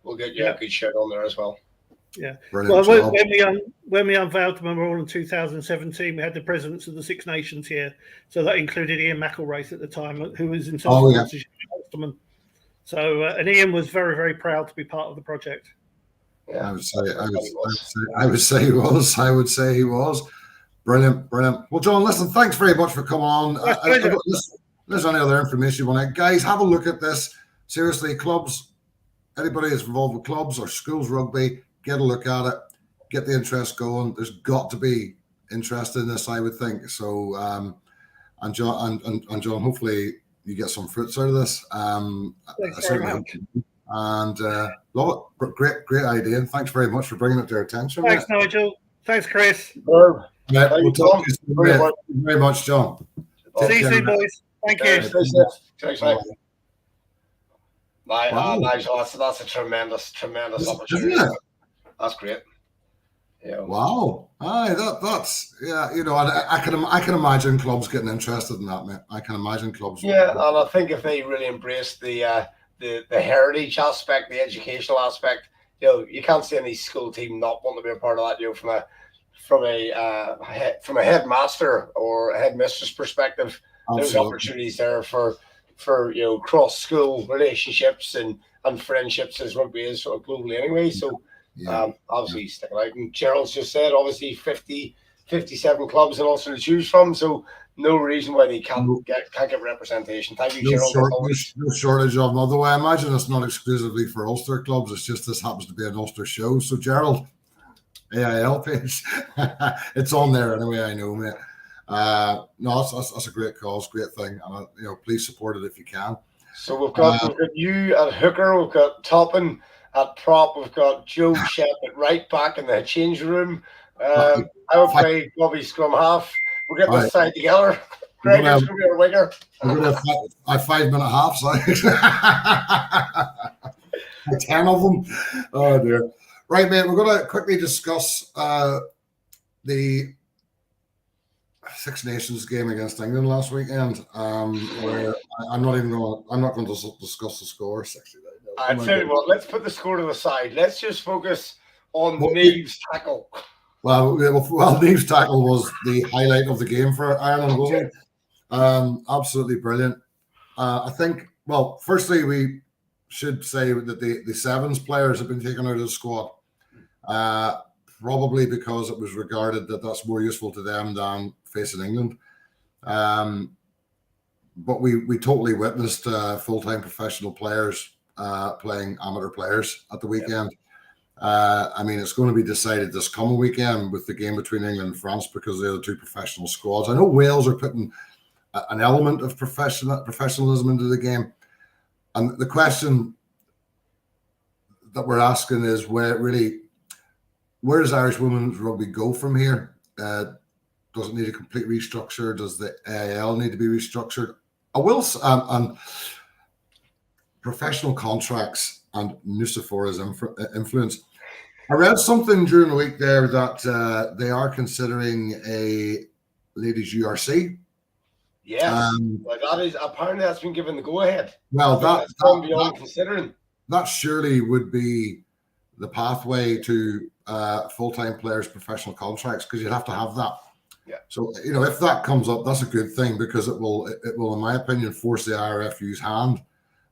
we'll get you a good shout on there as well. Yeah. Brilliant. Well, when we unveiled the memorial in 2017, we had the presidents of the Six Nations here. So that included Ian McElraith at the time, who was in South Wales. So and Ian was very, very proud to be part of the project. Yeah, I would say he was. Brilliant. Well, John, listen, thanks very much for coming on. There's any other information you want to, guys, have a look at this. Seriously, clubs, anybody that's involved with clubs or schools rugby, get a look at it, get the interest going. There's got to be interest in this, I would think. So, and John, hopefully you get some fruits out of this. Thanks very much. And love it. Great idea. And thanks very much for bringing it to our attention. Thanks, Nigel. Thanks, Chris. Yeah, we'll talk to you soon. Thank you very much, John. See you soon, boys. Thank you. Thanks, mate. Nigel, that's a tremendous opportunity. That's great. Yeah. Wow. Aye, that's I can imagine clubs getting interested in that, mate. I can imagine clubs. Yeah, and I think if they really embrace the heritage aspect, the educational aspect, you can't see any school team not wanting to be a part of that. From a headmaster or a headmistress perspective, there's opportunities there for cross school relationships and friendships, as rugby is sort of globally anyway. So obviously sticking out. And Gerald's just said obviously 57 clubs in Ulster to choose from. So no reason why they can't get representation. Thank you, Gerald. No shortage of them. Although I imagine it's not exclusively for Ulster clubs. It's just this happens to be an Ulster show. So Gerald, AIL page, it's on there anyway. I know, mate. No, that's a great cause, great thing, and please support it if you can. So we've got you at hooker, we've got Toppin at prop, we've got Joe Shep at right back in the change room. I would play Bobby scrum half. We'll get this side together. Greg is going to be our winger. We're going to have 5-minute halves. 10 of them. Oh dear. Right, mate. We're going to quickly discuss the Six Nations game against England last weekend. Where I'm not going to discuss the score. I tell you what, let's put the score to the side. Let's just focus on Neve's tackle. Well, Neve's tackle was the highlight of the game for Ireland, wasn't it? Absolutely brilliant. I think. Well, firstly, we should say that the sevens players have been taken out of the squad. Probably because it was regarded that that's more useful to them than facing England. But we totally witnessed full-time professional players playing amateur players at the weekend. I mean, it's going to be decided this coming weekend with the game between England and France because they're the two professional squads. I know Wales are putting an element of professionalism into the game. And the question that we're asking is where does Irish women's rugby go from here? Does it need a complete restructure? Does the AIL need to be restructured? I will, and professional contracts and Nucifora's influence. I read something during the week there that they are considering a ladies URC. Yes, that is apparently that's been given the go-ahead. Well, that's gone beyond considering. That surely would be the pathway to full-time players' professional contracts, because you'd have to have that. Yeah. So if that comes up, that's a good thing, because it will, in my opinion, force the IRFU's hand,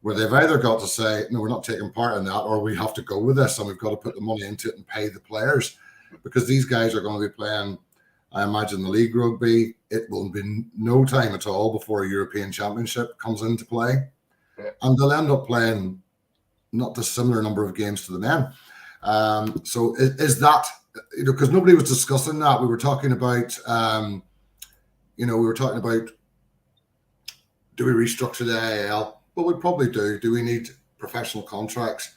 where they've either got to say, no, we're not taking part in that, or we have to go with this and we've got to put the money into it and pay the players, because these guys are going to be playing, I imagine, the league rugby. It will be no time at all before a European Championship comes into play. Yeah. And they'll end up playing not the similar number of games to the men. So is that, because nobody was discussing that. We were talking about, do we restructure the AIL? Well, we probably do. Do we need professional contracts?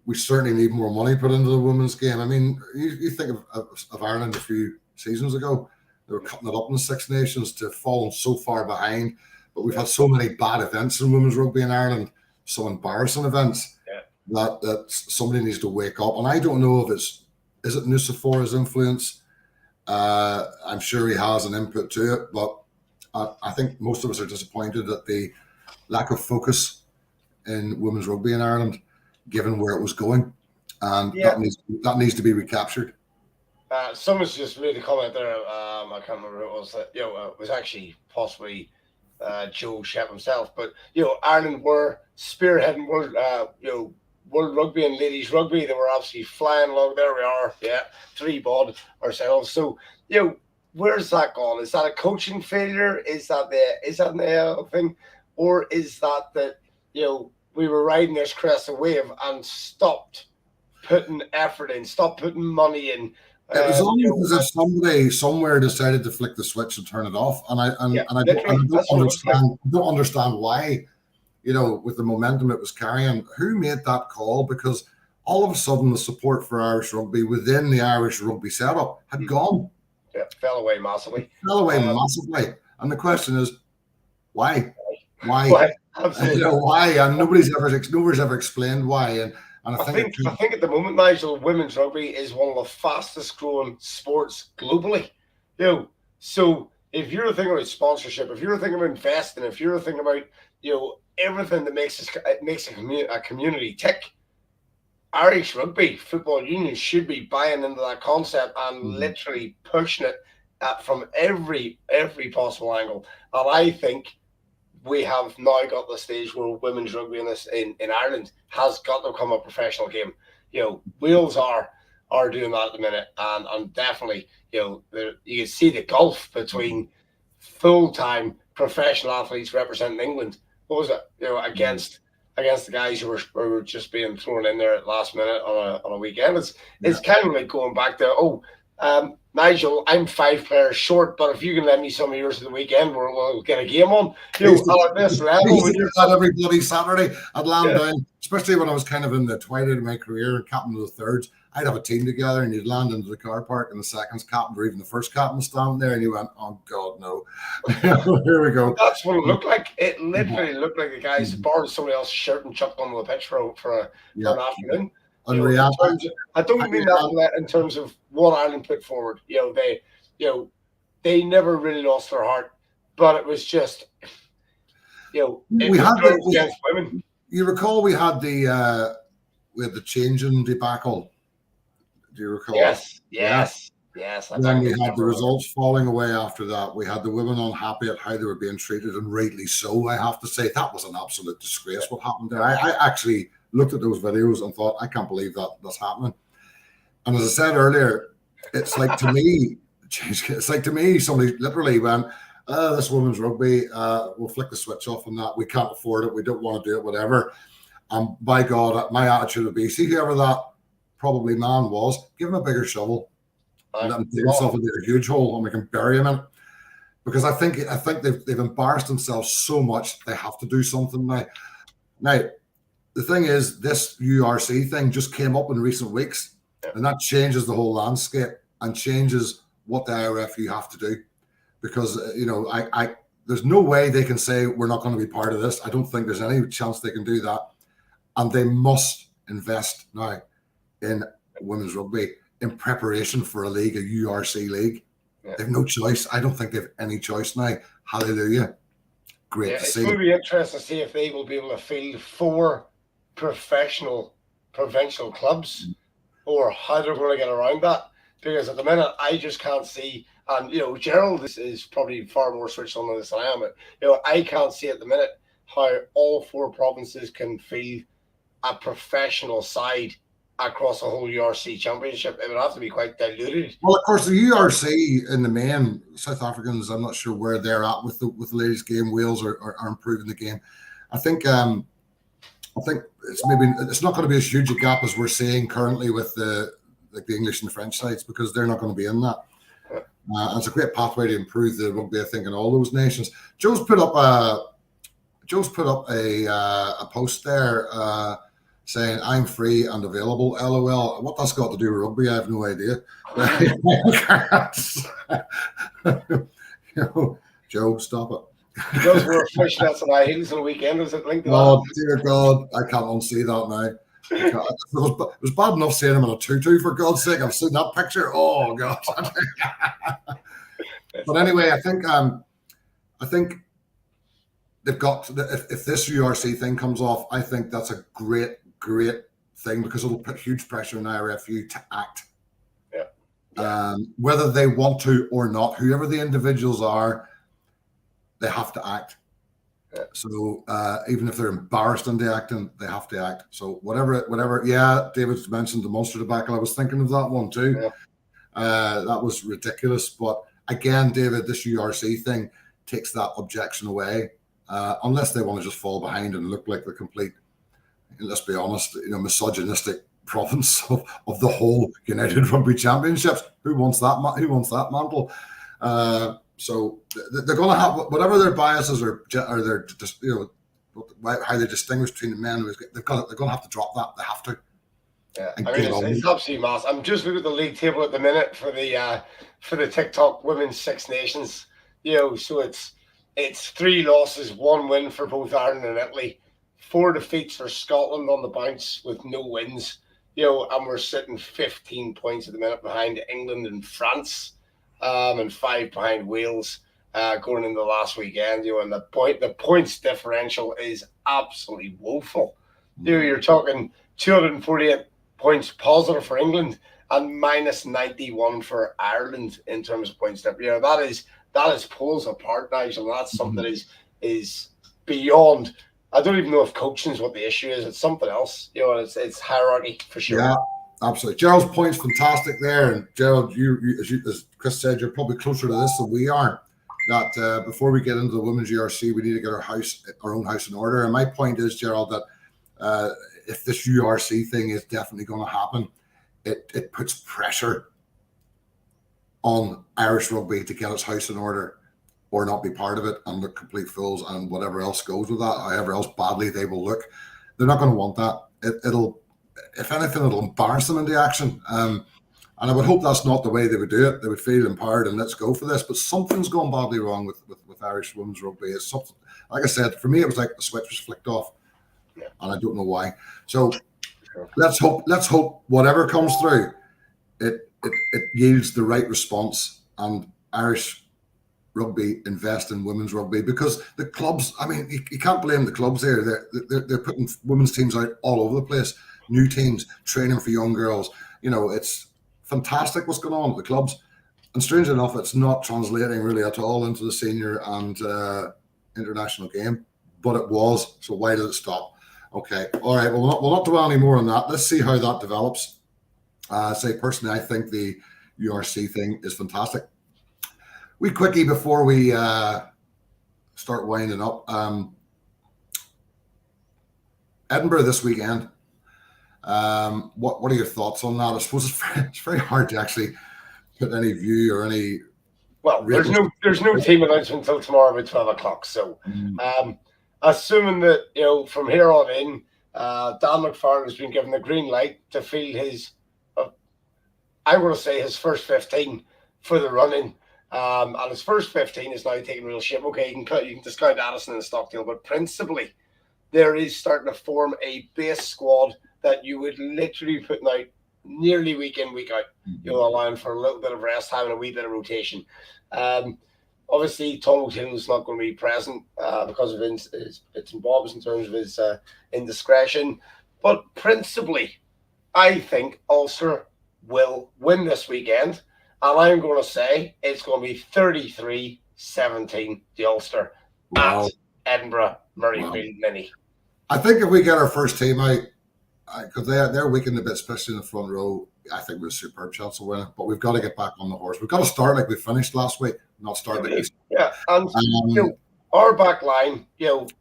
We certainly need more money put into the women's game. I mean, you think of Ireland a few seasons ago, they were cutting it up in the Six Nations to fallen so far behind. But we've had so many bad events in women's rugby in Ireland, so embarrassing events. That somebody needs to wake up. And I don't know if is it Nucifora's influence? I'm sure he has an input to it, but I think most of us are disappointed at the lack of focus in women's rugby in Ireland, given where it was going. And that needs to be recaptured. Someone's just made a comment there. I can't remember who it was. That it was actually possibly Joe Shep himself. But Ireland were spearheading World Rugby and ladies rugby. They were obviously flying along. There we are, 3 bod ourselves. So where's that gone? Is that a coaching failure? Is that the thing, or is that we were riding this crest of wave and stopped putting effort in, stopped putting money in? It was almost as if somebody somewhere decided to flick the switch and turn it off, and I don't understand why. With the momentum it was carrying, who made that call? Because all of a sudden the support for Irish rugby within the Irish rugby setup had gone. Yeah, fell away massively. And the question is, why? Why? Absolutely. Why? And nobody's ever explained why. And I think at the moment, Nigel, women's rugby is one of the fastest growing sports globally. So if you're thinking about sponsorship, if you're thinking about investing, if you're thinking about everything that makes a community tick, Irish Rugby Football Union should be buying into that concept and literally pushing it from every possible angle. And I think we have now got the stage where women's rugby in Ireland has got to become a professional game. Wales are doing that at the minute, and definitely you can see the gulf between full-time professional athletes representing England. What was it? Against the guys who were just being thrown in there at last minute on a weekend. It's kind of like going back to Nigel, I'm 5 players short, but if you can lend me some of yours at the weekend, we'll get a game on. At this level, that every bloody Saturday I'd land down, especially when I was kind of in the twilight of my career and captain of the thirds. I'd have a team together and you'd land into the car park and the seconds captain or even the first captain standing there and you went, oh God, no. Here we go. That's what it looked like. It literally looked like the guys borrowed somebody else's shirt and chucked onto the pitch for an afternoon. I don't mean that in terms of what Ireland put forward. They never really lost their heart, but it was just against women. You recall we had the changing debacle. Do you recall? Yes. And then we had the results falling away after that. We had the women unhappy at how they were being treated, and rightly so. I have to say that was an absolute disgrace what happened there. I actually looked at those videos and thought, I can't believe that's happening. And as I said earlier, it's like to me, somebody literally went, this women's rugby, we'll flick the switch off on that. We can't afford it. We don't want to do it, whatever. And by God, my attitude would be, see whoever that probably man was, give him a bigger shovel and let him dig himself into a huge hole and we can bury him in it. Because I think they've embarrassed themselves so much, they have to do something now. Now, the thing is, this URC thing just came up in recent weeks, and that changes the whole landscape and changes what the IRFU have to do. Because, there's no way they can say we're not going to be part of this. I don't think there's any chance they can do that. And they must invest now in women's rugby in preparation for a league, a URC league. Yeah. They've no choice. I don't think they've any choice now. Hallelujah. Great to see. It's going to be interesting to see if they will be able to field 4 professional provincial clubs or how they're going to get around that. Because at the minute, I just can't see, and Gerald is probably far more switched on this than I am, but I can't see at the minute how all 4 provinces can field a professional side across the whole URC championship. It would have to be quite diluted. Well, of course, the URC in the main, South Africans, I'm not sure where they're at with the ladies' game. Wales are improving the game. I think it's not going to be as huge a gap as we're seeing currently with the English and the French sides, because they're not going to be in that. And it's a great pathway to improve the rugby, I think, in all those nations. Joe's put up a post there saying I'm free and available. LOL. What that's got to do with rugby, I have no idea. Joe, stop it. Those were fishnets and high heels on the weekend. Was it linked to that? Dear God, I can't unsee that now. It was bad enough seeing him in a tutu, for God's sake. I've seen that picture. Oh God. But anyway, I think they've got if this URC thing comes off, I think that's a great thing, because it'll put huge pressure on IRFU to act. Whether they want to or not, whoever the individuals are, they have to act. So even if they're embarrassed into acting, they have to act. So whatever. Yeah, David's mentioned the Munster debacle. I was thinking of that one too. That was ridiculous. But again, David, this URC thing takes that objection away, unless they want to just fall behind and look like the complete, let's be honest, misogynistic province of the whole United Rugby Championships. Who wants that? Who wants that mantle? So they're going to have whatever their biases or their just how they distinguish between the men. They're going to have to drop that. They have to. Yeah, I mean it's absolutely mass. I'm just looking at the league table at the minute for the TikTok Women's Six Nations. So it's 3 losses, 1 win for both Ireland and Italy, 4 defeats for Scotland on the bounce with no wins. And we're sitting 15 points at the minute behind England and France, and 5 behind Wales going into the last weekend. And the points differential is absolutely woeful. You're talking 248 points positive for England and minus 91 for Ireland in terms of points. That is pulls apart, Nigel. That's something that is beyond. I don't even know if coaching is what the issue is. It's something else. It's hierarchy for sure. Yeah, absolutely. Gerald's point's fantastic there. And Gerald, as Chris said, you're probably closer to this than we are. That before we get into the women's URC, we need to get our own house in order. And my point is, Gerald, that if this URC thing is definitely going to happen, it puts pressure on Irish rugby to get its house in order or not be part of it and look complete fools and whatever else goes with that, however else badly they will look. They're not going to want that. It'll, if anything, it'll embarrass them into action. And I would hope that's not the way they would do it. They would feel empowered and let's go for this. But something's gone badly wrong with Irish women's rugby. It's something, like I said, for me, it was like the switch was flicked off. Yeah. And I don't know why. So let's hope whatever comes through, it yields the right response and Irish rugby invest in women's rugby, because the clubs, I mean, you can't blame the clubs there. They're putting women's teams out all over the place, new teams, training for young girls. It's fantastic what's going on at the clubs. And strangely enough, it's not translating really at all into the senior and international game, but it was. So why did it stop? Okay. All right. Well, we'll not dwell any more on that. Let's see how that develops. Personally, I think the URC thing is fantastic. We quickly, before we start winding up, Edinburgh this weekend. What are your thoughts on that? I suppose it's very hard to actually put any view or any. Well, there's no team announcement until tomorrow at 12 o'clock. So, assuming that from here on in, Dan McFarlane has been given the green light to field his, I'm going to say his first 15 for the running. And his first 15 is now taking real shape. Okay, you can discount Addison and Stockdale, but principally, there is starting to form a base squad that you would literally be putting out nearly week in, week out. Allowing for a little bit of rest time and a wee bit of rotation. Obviously, Tom O'Taylor is not going to be present because of his bits and bobs in terms of his indiscretion. But principally, I think Ulster will win this weekend. And I'm going to say it's going to be 33-17 the Ulster at Edinburgh Murrayfield Mini. I think if we get our first team out, because they're weakened a bit, especially in the front row, I think we're a superb chance of winning. But we've got to get back on the horse. We've got to start like we finished last week, not start like this. Yeah, and our back line,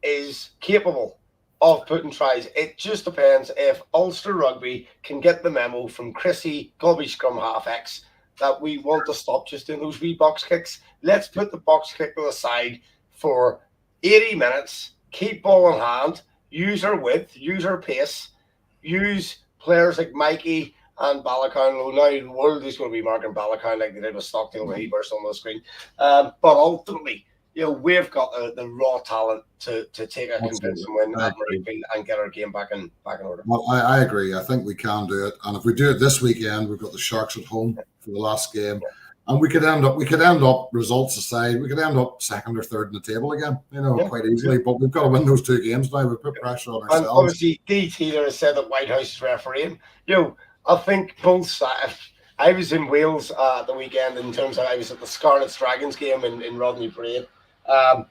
is capable of putting tries. It just depends if Ulster Rugby can get the memo from Chrissy, Gobby Scrum Half X, that we want to stop just doing those wee box kicks. Let's put the box kick to the side for 80 minutes, keep ball in hand, use our width, use our pace, use players like Mikey and Balakown. Now the world is going to be marking Balakown like they did with Stockdale when he burst on the screen. But ultimately, we've got the raw talent to take a convincing win at Murrayfield and get our game back in order. Well, I agree. I think we can do it. And if we do it this weekend, we've got the Sharks at home for the last game. And we could end up, results aside, we could end up second or third in the table again, quite easily. But we've got to win those 2 games now. We've put pressure on ourselves. And obviously, DT there has said that Whitehouse is refereeing. I think both sides. I was in Wales the weekend in terms of I was at the Scarlets Dragons game in Rodney Parade. And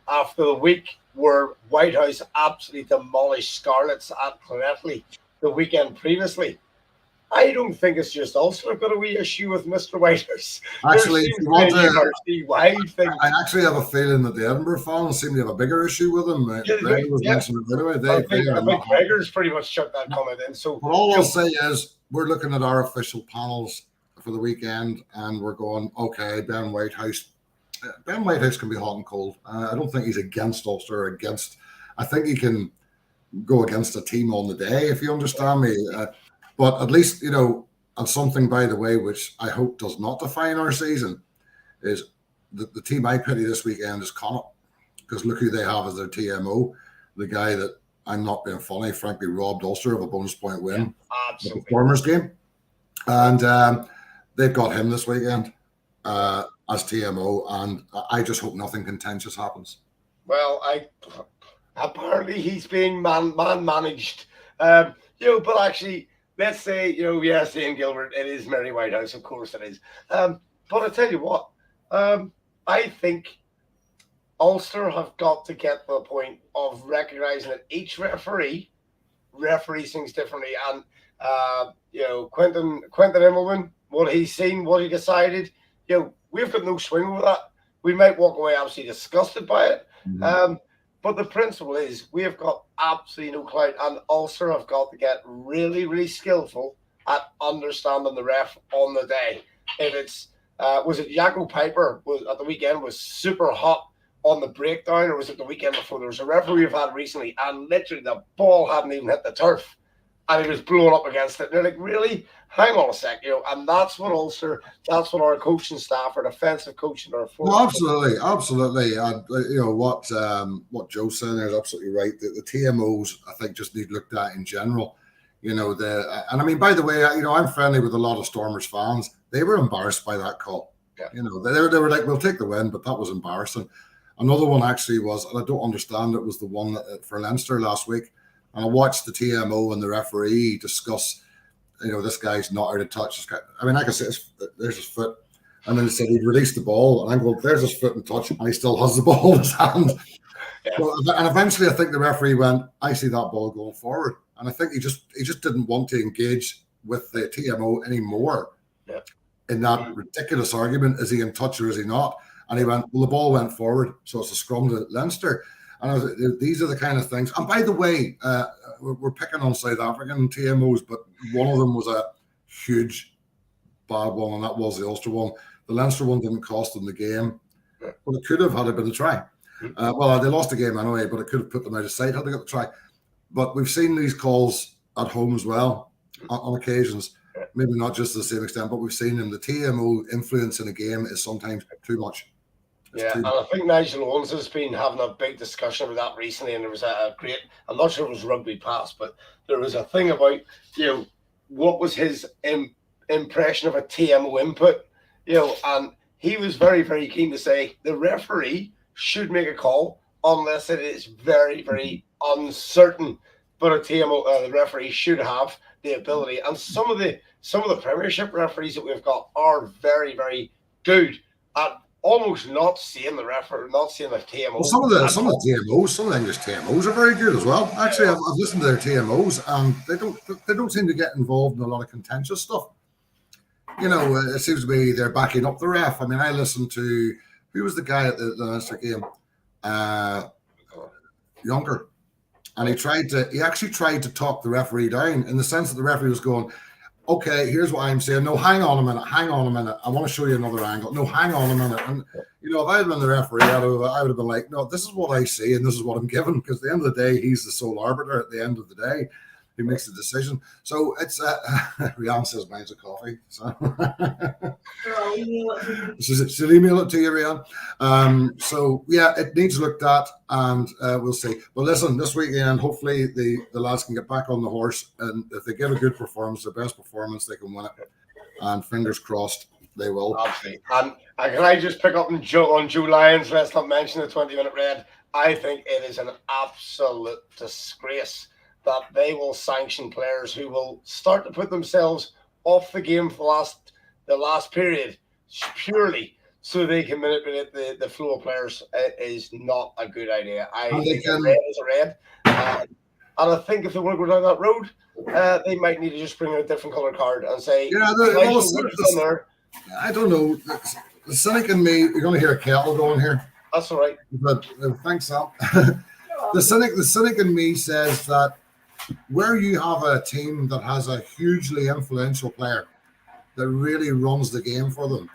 after the week where Whitehouse absolutely demolished Scarlets at Clonethley the weekend previously, I don't think it's just Ulster have got a wee issue with Mr. Whitehurst. Actually, if you want to, wide thing. I actually have a feeling that the Edinburgh fans seem to have a bigger issue with him. Greg was mentioning it anyway. I think Gregor's pretty much chucked that comment in. So, but all I'll say is we're looking at our official panels for the weekend, and we're going, okay, Ben Whitehouse can be hot and cold. I don't think he's against Ulster or against. I think he can go against a team on the day, if you understand me. But at least, and something, by the way, which I hope does not define our season, is the team I pity this weekend is Connacht, because look who they have as their TMO, the guy that, I'm not being funny, frankly, robbed Ulster of a bonus point win at the Performers game. And they've got him this weekend as TMO, and I just hope nothing contentious happens. Well, apparently he's being managed, but actually, let's say, yes, Ian Gilbert, it is Mary Whitehouse, of course it is. But I tell you what, I think Ulster have got to get to the point of recognising that each referee referees things differently. And, Quentin Immelman, what he's seen, what he decided, we've got no swing with that. We might walk away absolutely disgusted by it. Mm-hmm. But the principle is we have got absolutely no clout, and Ulster have got to get really, really skillful at understanding the ref on the day. If it's, was it Jaco Piper at the weekend was super hot on the breakdown, or was it the weekend before? There was a referee we've had recently, and literally the ball hadn't even hit the turf, and he was blown up against it. And they're like, really? Hang on a sec, and that's what Ulster, that's what our coaching staff, our defensive coaching, our forward. No, absolutely. And what Joe said there is absolutely right. The TMOs, I think, just need looked at in general. And I mean, by the way, I'm friendly with a lot of Stormers fans. They were embarrassed by that call. Yeah. They were like, we'll take the win, but that was embarrassing. Another one actually was, and I don't understand it, was the one for Leinster last week. And I watched the TMO and the referee discuss, this guy's not out of touch. I mean, I can say there's his foot. And then he said he'd released the ball. And I'm going, there's his foot in touch. And he still has the ball in his hand. Yeah. And eventually I think the referee went, I see that ball going forward. And I think he just didn't want to engage with the TMO anymore in that ridiculous argument. Is he in touch or is he not? And he went, well, the ball went forward. So it's a scrum to Leinster. And I was, these are the kind of things. And by the way, we're picking on South African TMOs, but one of them was a huge bad one, and that was the Ulster one. The Leinster one didn't cost them the game, but it could have had a bit of try. Well, they lost the game anyway, but it could have put them out of sight had they got the try. But we've seen these calls at home as well on occasions. Maybe not just to the same extent, but we've seen them. The TMO influence in a game is sometimes too much. And I think Nigel Owens has been having a big discussion about that recently, and there was a great, I'm not sure it was Rugby Pass, but there was a thing about, what was his impression of a TMO input, and he was very, very keen to say the referee should make a call unless it is very, very uncertain, but a TMO, the referee should have the ability, and some of the Premiership referees that we've got are very, very good at almost not seeing the referee, not seeing the TMO. Well, some of the TMOs, some of the English TMOs are very good as well. Actually, I've listened to their TMOs, and they don't seem to get involved in a lot of contentious stuff. It seems to be they're backing up the ref. I mean, I listened to, who was the guy at the Munster game, Jonker, and he actually tried to talk the referee down in the sense that the referee was going, okay, here's what I'm saying. No, hang on a minute. I want to show you another angle. No, hang on a minute. And, if I had been the referee, I would have been like, no, this is what I see and this is what I'm given. Because at the end of the day, he's the sole arbiter at the end of the day. He makes the decision. So it's, Rian says mine's a coffee. So she'll email it to you, Rian. So, yeah, it needs looked at, and we'll see. But listen, this weekend, hopefully the lads can get back on the horse, and if they give a good performance, their best performance, they can win it. And fingers crossed, they will. Absolutely. And can I just pick up on Joe Lyons? Let's not mention the 20-minute red. I think it is an absolute disgrace that they will sanction players who will start to put themselves off the game for the last period purely so they can manipulate the flow of players. It is not a good idea. I think a red is a red. And I think if they want to go down that road, they might need to just bring out a different colour card and say, I don't know. The cynic in me, you're going to hear a kettle going here. That's all right. But thanks, Al. The cynic in me says that where you have a team that has a hugely influential player that really runs the game for them,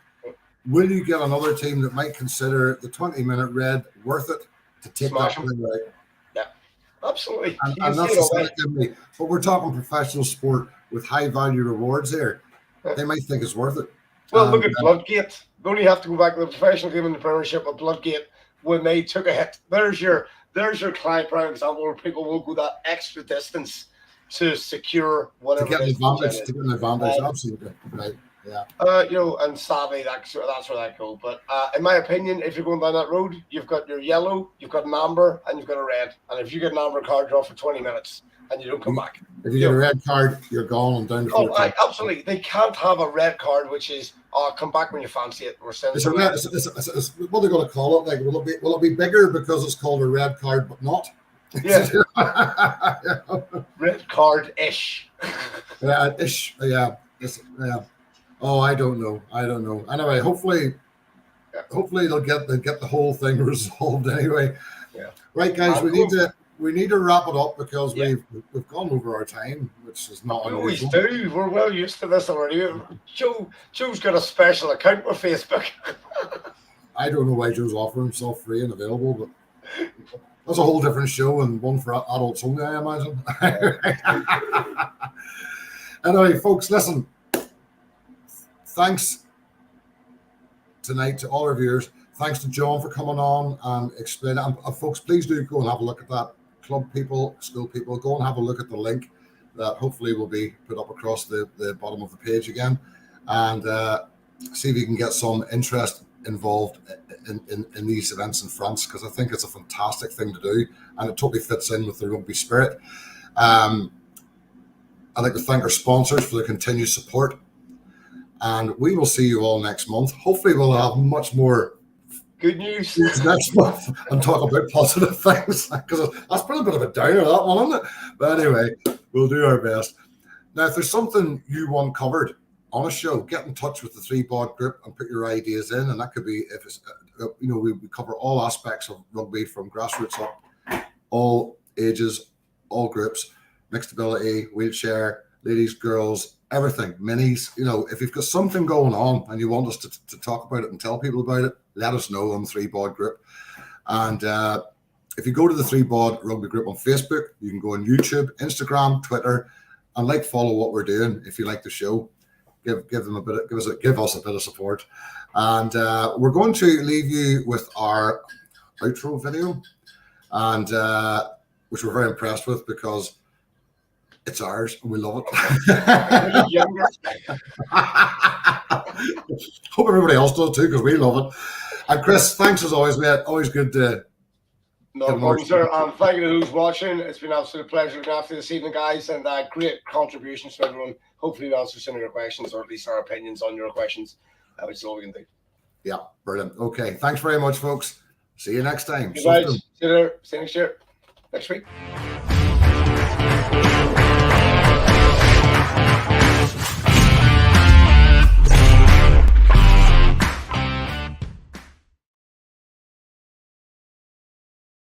will you get another team that might consider the 20-minute red worth it to take that thing right? Yeah, absolutely. And that's the cynic in me. But we're talking professional sport with high value rewards here. They might think it's worth it. Well, look at Bloodgate. You only have to go back to the professional game in the Premiership of Bloodgate when they took a hit. There's your client prime example where people will go that extra distance to secure whatever. To get an advantage, absolutely. Right. Yeah. And sadly that's where that goes. But in my opinion, if you're going down that road, you've got your yellow, you've got an amber, and you've got a red. And if you get an amber card, draw for 20 minutes and you don't come back. If you get a red card, you're gone and down to 14. Absolutely. They can't have a red card, which is come back when you fancy it. We're sending it's what they're going to call it. Like, will it be bigger because it's called a red card, but not? Yeah. Red card ish. Yeah, ish. Yeah. Yeah. Oh, I don't know. Anyway, hopefully they'll get the whole thing resolved anyway. Yeah. Right, guys, we need to wrap it up because we've gone over our time, which is not unusual. We always do. We're well used to this already. Joe's got a special account with Facebook. I don't know why Joe's offering himself free and available, but that's a whole different show and one for adults only, I imagine. Anyway, folks, listen. Thanks tonight to all our viewers. Thanks to John for coming on and explaining. And folks, please do go and have a look at that. Club people, school people, go and have a look at the link that hopefully will be put up across the bottom of the page again, and see if you can get some interest involved in these events in France, because I think it's a fantastic thing to do and it totally fits in with the rugby spirit. I'd like to thank our sponsors for their continued support, and we will see you all next month. Hopefully we'll have much more good news next month and talk about positive things, because that's been a bit of a downer, that one, isn't it? But anyway, we'll do our best. Now, if there's something you want covered on a show, get in touch with the 3BOD group and put your ideas in, and that could be, if it's we cover all aspects of rugby from grassroots up, all ages, all groups, mixed ability, wheelchair, ladies, girls, everything, minis. If you've got something going on and you want us to talk about it and tell people about it, let us know on the 3BOD group. And if you go to the 3BOD rugby group on Facebook, you can go on YouTube, Instagram, Twitter, and follow what we're doing. If you like the show, give us a bit of support. And we're going to leave you with our outro video, and which we're very impressed with because it's ours and we love it. Hope everybody else does too, because we love it. And Chris, thanks as always, mate. Always good to. No problem, sir. Thank you to who's watching. It's been an absolute pleasure looking after this evening, guys, and great contributions to everyone. Hopefully, we answer some of your questions, or at least our opinions on your questions, which is all we can do. Yeah, brilliant. Okay, thanks very much, folks. See you next time. See you later. See you next year. Next week.